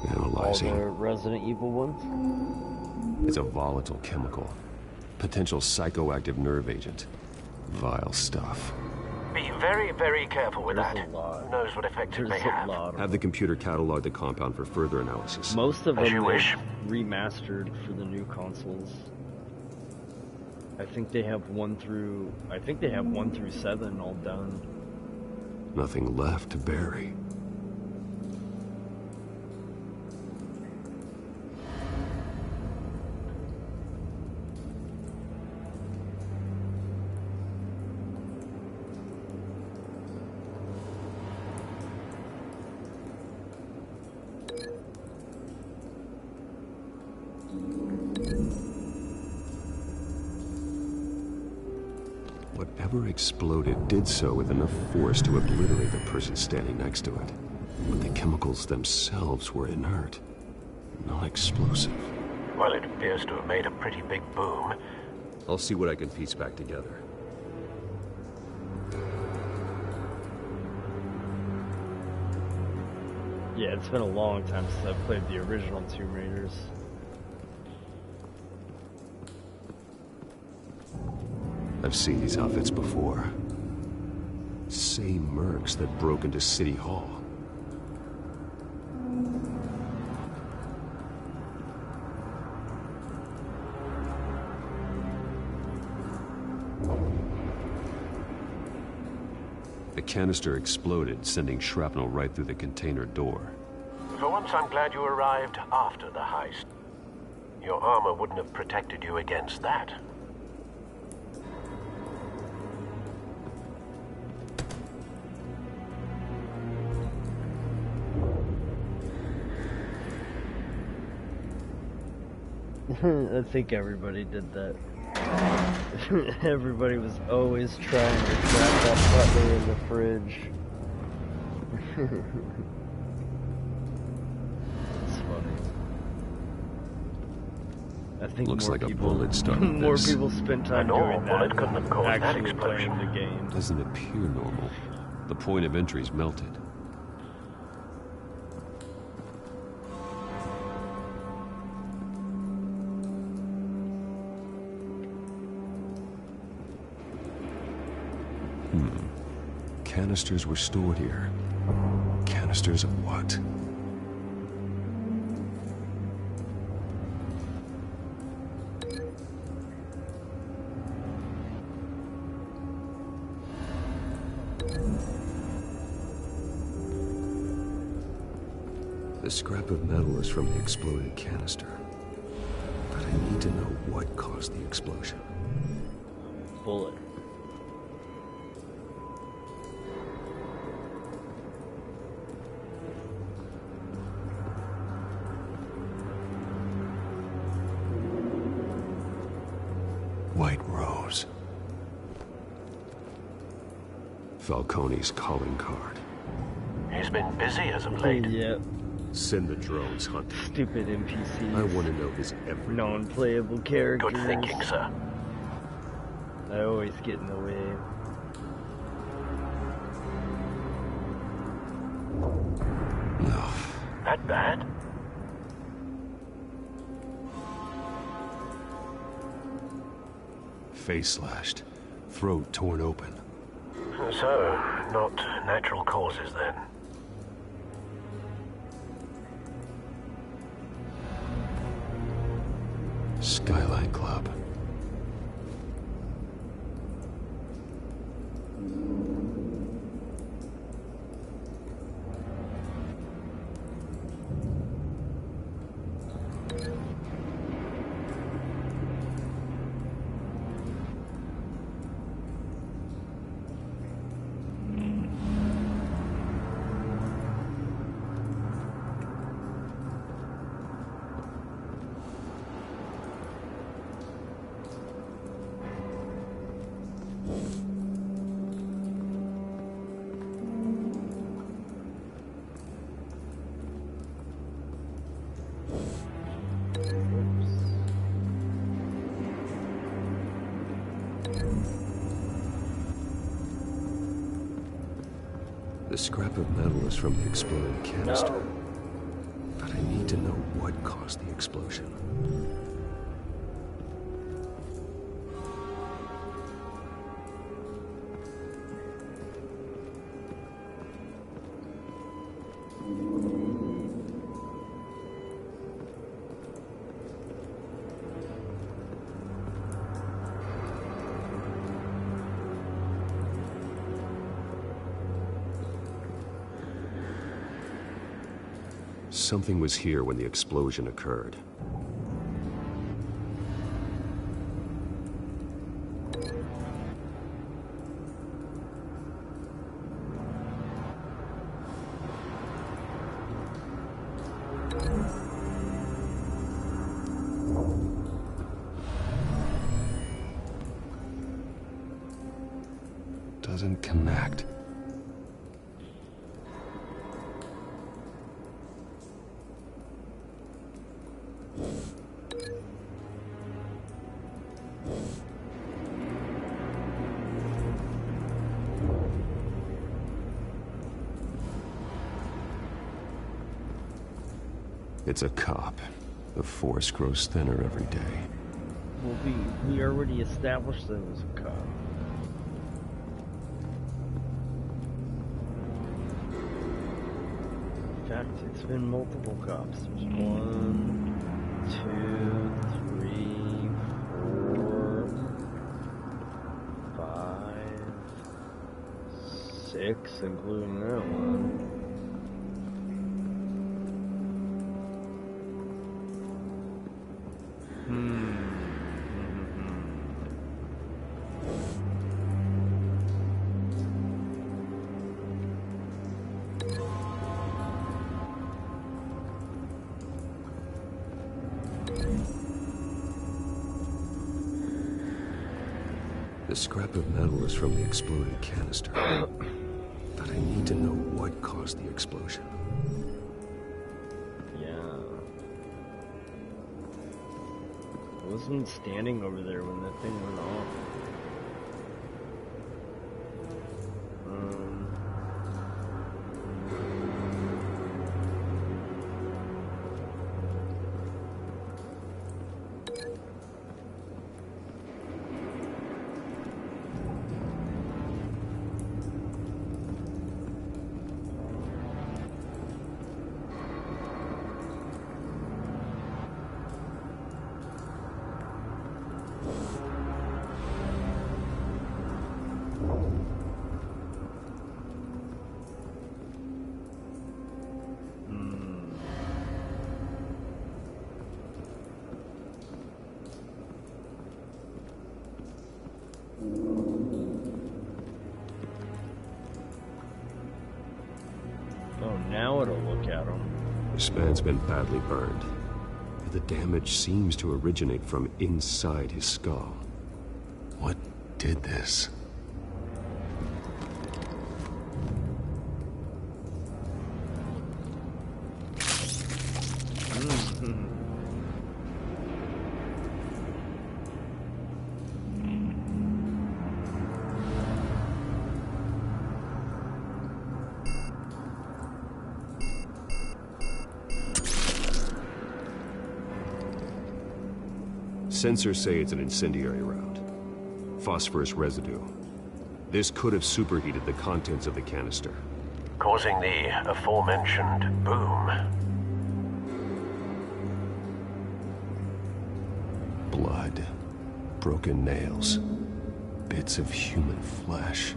Analyzing. All the Resident Evil ones? It's a volatile chemical. Potential psychoactive nerve agent. Vile stuff. Be very, very careful with that. Who knows what effect it may have. Have the computer catalog the compound for further analysis. Most of them As you wish. remastered for the new consoles. I think they have 1 through 7 all done. Nothing left to bury. Whatever exploded did so with enough force to obliterate the person standing next to it. But the chemicals themselves were inert, not explosive. Well, it appears to have made a pretty big boom. I'll see what I can piece back together. Yeah, it's been a long time since I played the original Tomb Raiders. I've seen these outfits before. Same mercs that broke into City Hall. The canister exploded, sending shrapnel right through the container door. For once, I'm glad you arrived after the heist. Your armor wouldn't have protected you against that. I think everybody did that. Everybody was always trying to trap that butler in the fridge. It's funny. I think Looks more like people, a bullet started more this. people spend time doing that than actually playing the game. Doesn't appear normal. The point of entry's melted. Canisters were stored here. Canisters of what? The scrap of metal is from the exploded canister. But I need to know what caused the explosion. Bullet. white rose. Falcone's calling card. He's been busy as of late. Yeah. Send the drones hunting. Stupid NPCs. I want to know his every non-playable characters. Good thinking, sir. I always get in the way. No. That bad? Face slashed, throat torn open. So, not natural causes then. Skyline Club. The scrap of metal is from the exploded canister. No. But I need to know what caused the explosion. Something was here when the explosion occurred. Doesn't connect. It's a cop. The force grows thinner every day. Well, we already established that it was a cop. In fact, it's been multiple cops. There's 1, 2, 3, 4, 5, 6, including that one. The scrap of metal is from the exploded canister. But I need to know what caused the explosion. Yeah. I wasn't standing over there when that thing went off. Now it'll look at him. This man's been badly burned. The damage seems to originate from inside his skull. What did this? Sensors say it's an incendiary round. Phosphorus residue. This could have superheated the contents of the canister, causing the aforementioned boom. Blood, broken nails, bits of human flesh.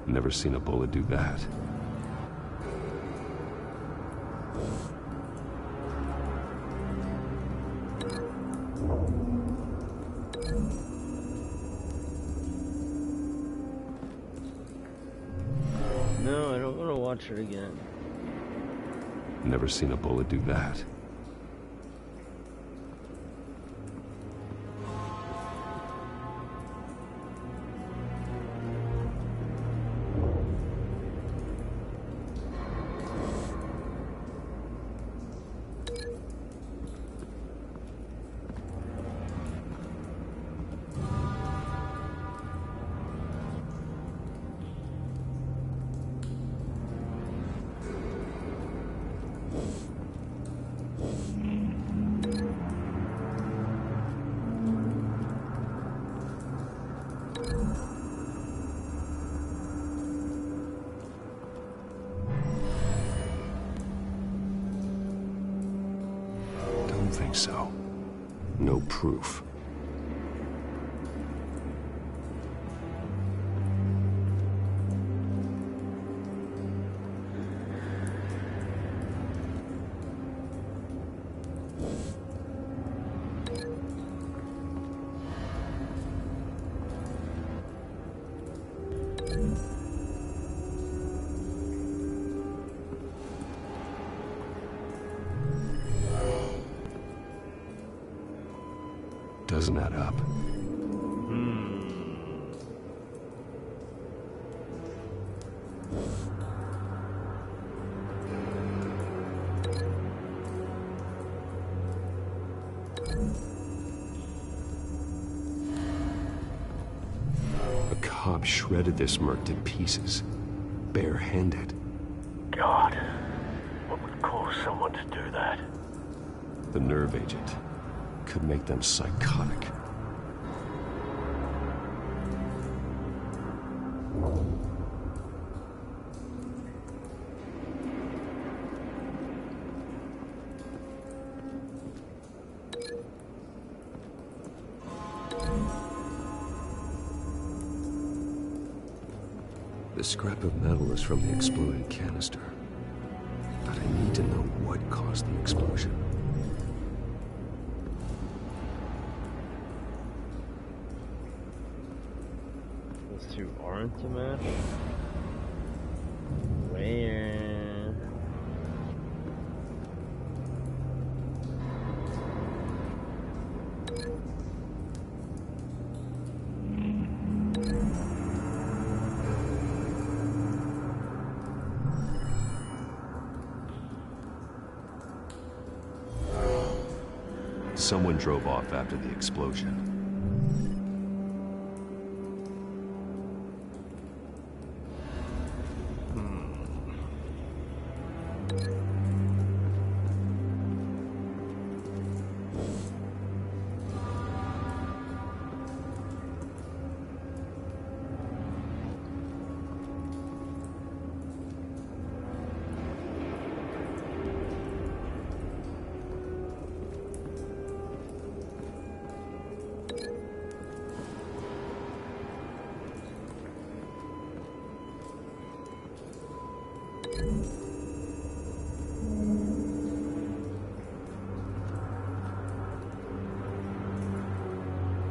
Never seen a bullet do that. No, I don't want to watch it again. Never seen a bullet do that. Don't think so. No proof. Doesn't add up. A cop shredded this merc to pieces, barehanded. God, what would cause someone to do that? The nerve agent could make them psychotic. The scrap of metal is from the exploded canister, but I need to know what caused the explosion. Those two aren't a match? Where? Someone drove off after the explosion.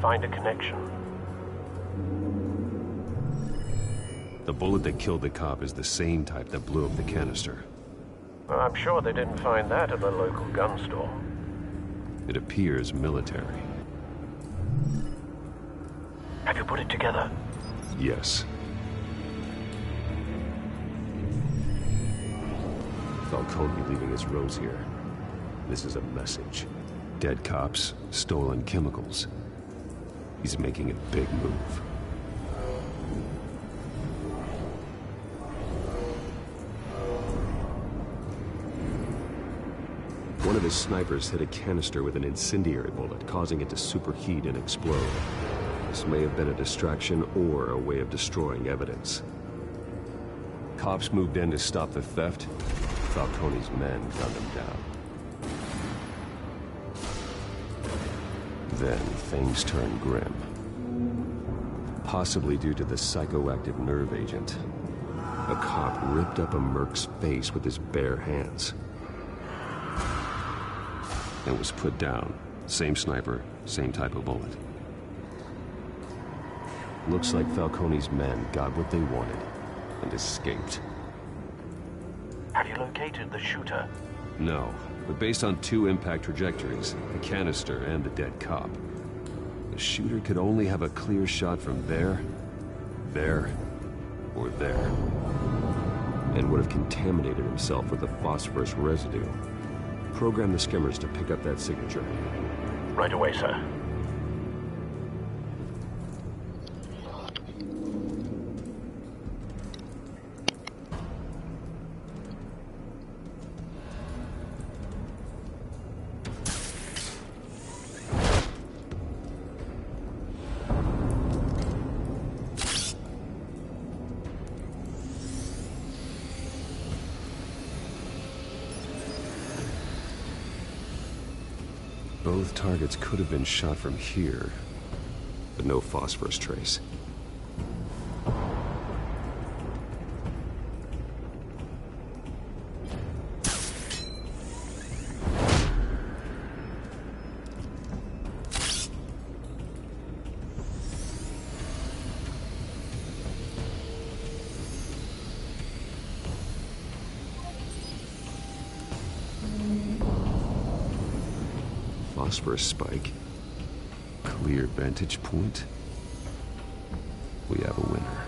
Find a connection. The bullet that killed the cop is the same type that blew up the canister. Well, I'm sure they didn't find that at the local gun store. It appears military. Have you put it together? Yes. Falcone leaving his rose here. This is a message. Dead cops, stolen chemicals. He's making a big move. One of his snipers hit a canister with an incendiary bullet, causing it to superheat and explode. This may have been a distraction or a way of destroying evidence. Cops moved in to stop the theft. Falcone's men gunned him down. Then things turned grim. Possibly due to the psychoactive nerve agent. A cop ripped up a merc's face with his bare hands. And was put down. Same sniper, same type of bullet. Looks like Falcone's men got what they wanted and escaped. Have you located the shooter? No, but based on two impact trajectories, the canister and the dead cop, the shooter could only have a clear shot from there, or there, and would have contaminated himself with the phosphorus residue. Program the skimmers to pick up that signature. Right away, sir. Both targets could have been shot from here, but no phosphorus trace. Phosphorus spike. Clear vantage point. We have a winner.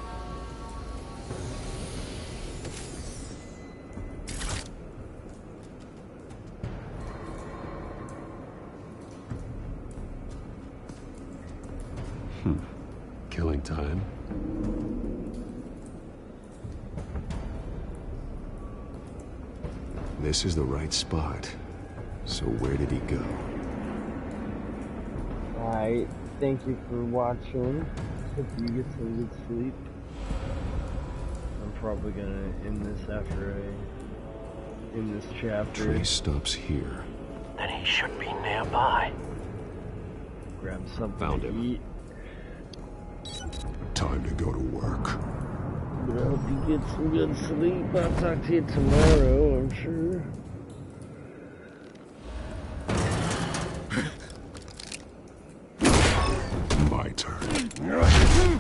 Killing time. This is the right spot. So where did he go? Alright, thank you for watching. Hope you get some good sleep. I'm probably gonna end this after I end this chapter. Trace stops here. Then he should be nearby. Grab something Found to him. eat. Time to go to work. I hope you get some good sleep. I'll talk to you tomorrow, I'm sure. My turn.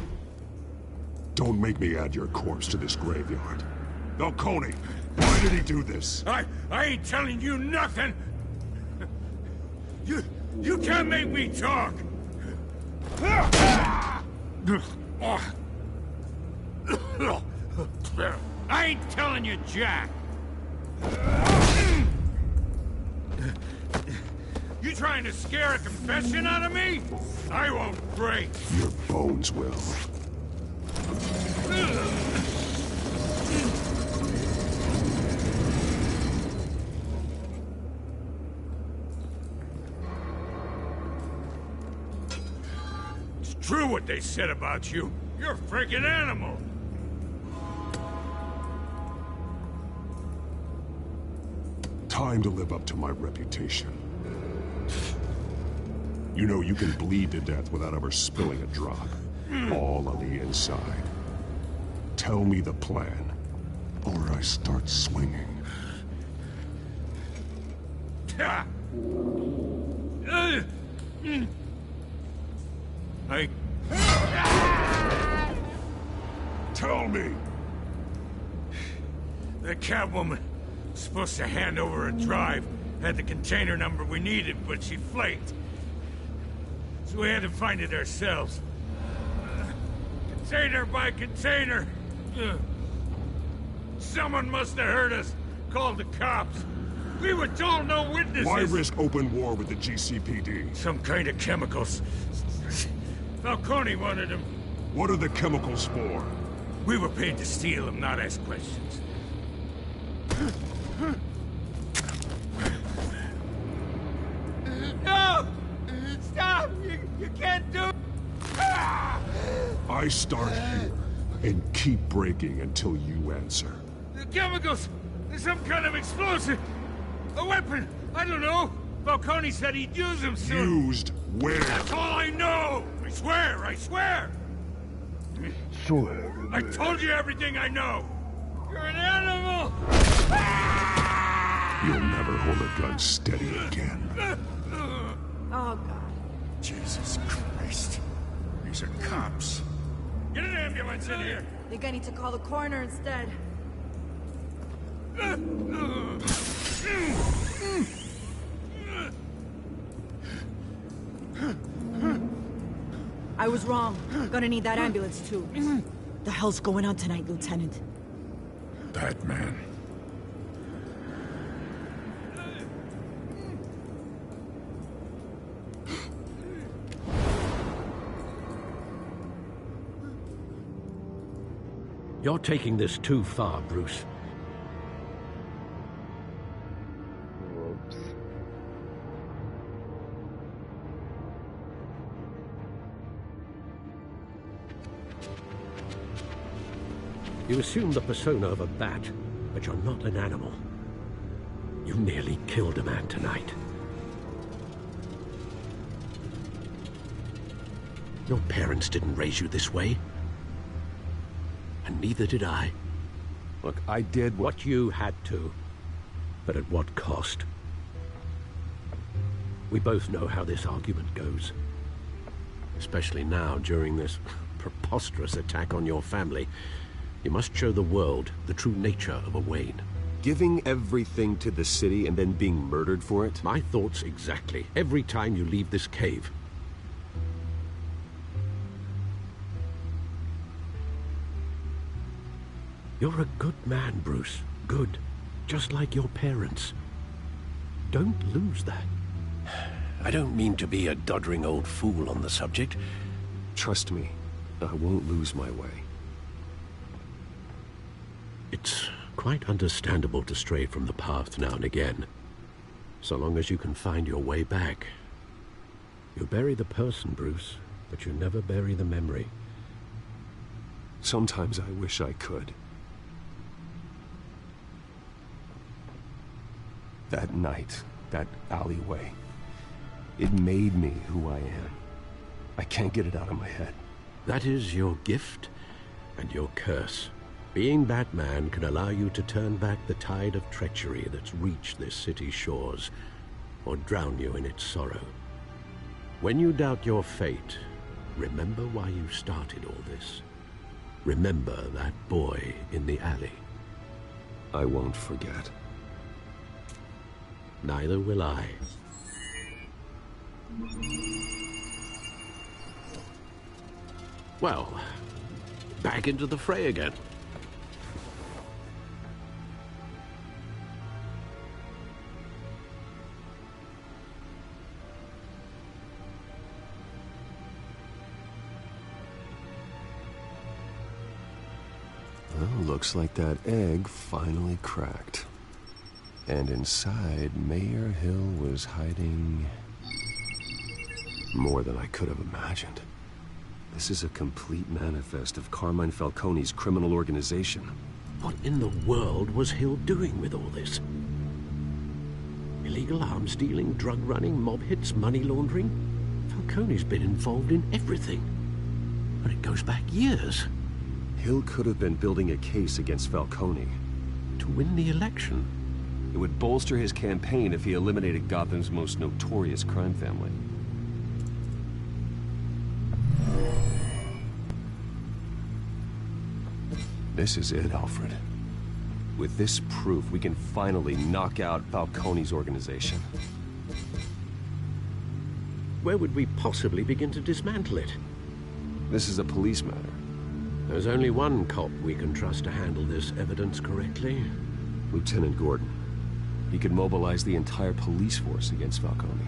Don't make me add your corpse to this graveyard. Falcone, why did he do this? I ain't telling you nothing! You can't make me talk! I ain't telling you jack! You trying to scare a confession out of me? I won't break! Your bones will. It's true what they said about you. You're a freaking animal! Time to live up to my reputation. You know you can bleed to death without ever spilling a drop. All on the inside. Tell me the plan. or I start swinging. Tell me! The Catwoman was supposed to hand over a drive. Had the container number we needed, but she flaked. So we had to find it ourselves. Container by container. Someone must have heard us. Called the cops. We were told no witnesses. Why risk open war with the GCPD? Some kind of chemicals. Falcone wanted them. What are the chemicals for? We were paid to steal them, not ask questions. No! Stop! You can't do it! I start here and keep breaking until you answer. The chemicals! There's some kind of explosive! A weapon! I don't know! Falcone said he'd use them soon! Used where? That's all I know! I swear! I swear! Swear. I told you everything I know! You're an animal! You'll never hold a gun steady again. Oh, God. Jesus Christ. These are cops. Get an ambulance in here! Think I need to call the coroner instead. I was wrong. Gonna need that ambulance, too. The hell's going on tonight, Lieutenant? Batman. You're taking this too far, Bruce. Whoops. You assume the persona of a bat, but you're not an animal. You nearly killed a man tonight. Your parents didn't raise you this way. And neither did I. Look, I did what you had to. But at what cost? We both know how this argument goes. Especially now, during this preposterous attack on your family. You must show the world the true nature of a Wayne. Giving everything to the city and then being murdered for it? My thoughts exactly. Every time you leave this cave. You're a good man, Bruce. Good. Just like your parents. Don't lose that. I don't mean to be a doddering old fool on the subject. Trust me, I won't lose my way. It's quite understandable to stray from the path now and again. So long as you can find your way back. You bury the person, Bruce, but you never bury the memory. Sometimes I wish I could. That night, that alleyway, it made me who I am. I can't get it out of my head. That is your gift and your curse. Being Batman can allow you to turn back the tide of treachery that's reached this city's shores, or drown you in its sorrow. When you doubt your fate, remember why you started all this. Remember that boy in the alley. I won't forget. Neither will I. Well, back into the fray again. Well, looks like that egg finally cracked. And inside, Mayor Hill was hiding more than I could have imagined. This is a complete manifest of Carmine Falcone's criminal organization. What in the world was Hill doing with all this? Illegal arms dealing, drug running, mob hits, money laundering? Falcone's been involved in everything. And it goes back years. Hill could have been building a case against Falcone. to win the election. It would bolster his campaign if he eliminated Gotham's most notorious crime family. This is it, Alfred. With this proof, we can finally knock out Falcone's organization. Where would we possibly begin to dismantle it? This is a police matter. There's only one cop we can trust to handle this evidence correctly. Lieutenant Gordon. He could mobilize the entire police force against Falcone.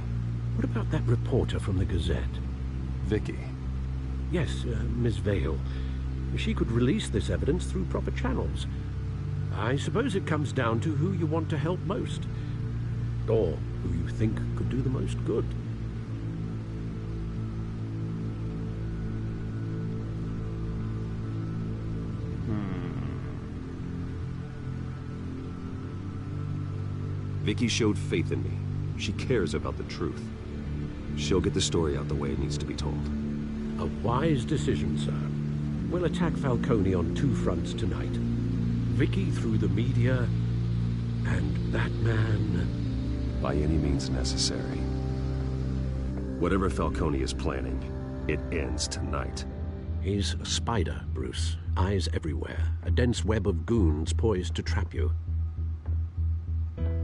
What about that reporter from the Gazette? Vicky. Yes, Miss Vale. She could release this evidence through proper channels. I suppose it comes down to who you want to help most. Or who you think could do the most good. Vicky showed faith in me. She cares about the truth. She'll get the story out the way it needs to be told. A wise decision, sir. We'll attack Falcone on two fronts tonight. Vicky through the media, and that man... By any means necessary. Whatever Falcone is planning, it ends tonight. He's a spider, Bruce. Eyes everywhere. A dense web of goons poised to trap you.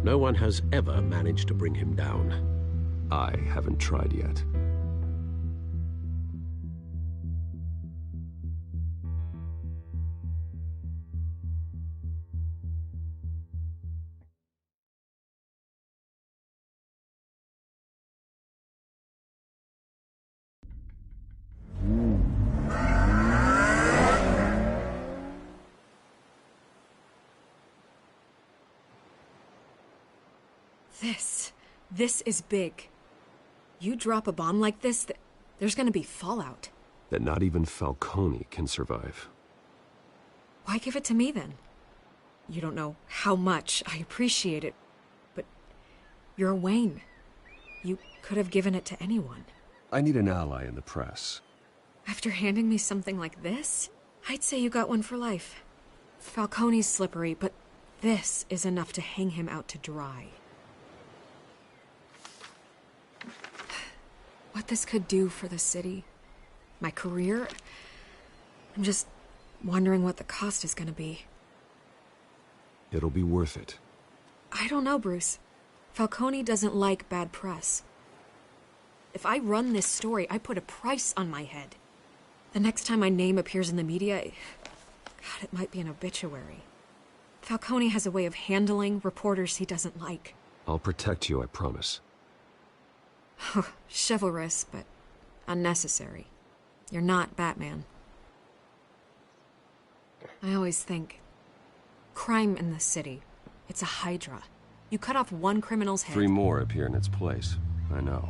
No one has ever managed to bring him down. I haven't tried yet. This is big. You drop a bomb like this, there's gonna be fallout. That not even Falcone can survive. Why give it to me then? You don't know how much I appreciate it, but you're Wayne. You could have given it to anyone. I need an ally in the press. After handing me something like this, I'd say you got one for life. Falcone's slippery, but this is enough to hang him out to dry. What this could do for the city, my career, I'm just wondering what the cost is gonna be. It'll be worth it. I don't know, Bruce. Falcone doesn't like bad press. If I run this story, I put a price on my head. The next time my name appears in the media, God, it might be an obituary. Falcone has a way of handling reporters he doesn't like. I'll protect you, I promise. Chivalrous, but unnecessary. You're not Batman. I always think, crime in the city, it's a hydra. You cut off one criminal's head... 3 more appear in its place. I know.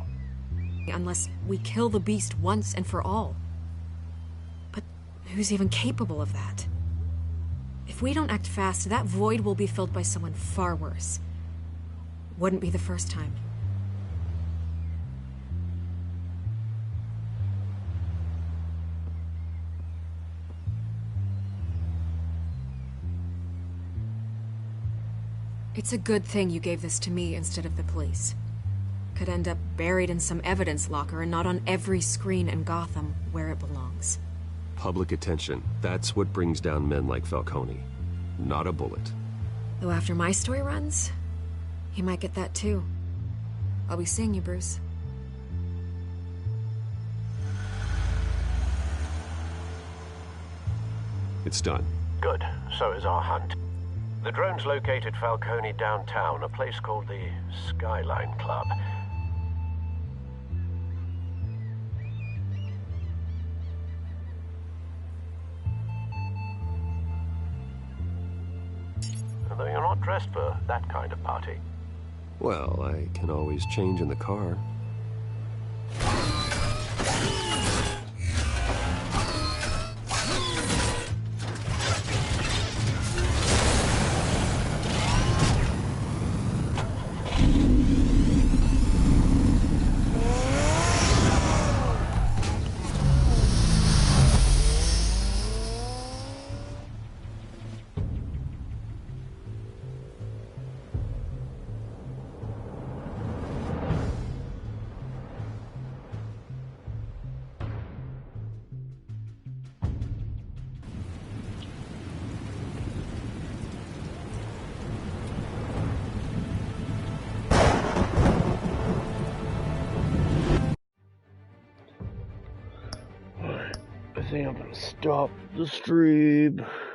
Unless we kill the beast once and for all. But who's even capable of that? If we don't act fast, that void will be filled by someone far worse. Wouldn't be the first time. It's a good thing you gave this to me instead of the police. Could end up buried in some evidence locker and not on every screen in Gotham where it belongs. Public attention. That's what brings down men like Falcone. Not a bullet. Though after my story runs, he might get that too. I'll be seeing you, Bruce. It's done. Good. So is our hunt. The drones located Falcone downtown, a place called the Skyline Club. Although you're not dressed for that kind of party. Well, I can always change in the car. I think I'm gonna stop the stream.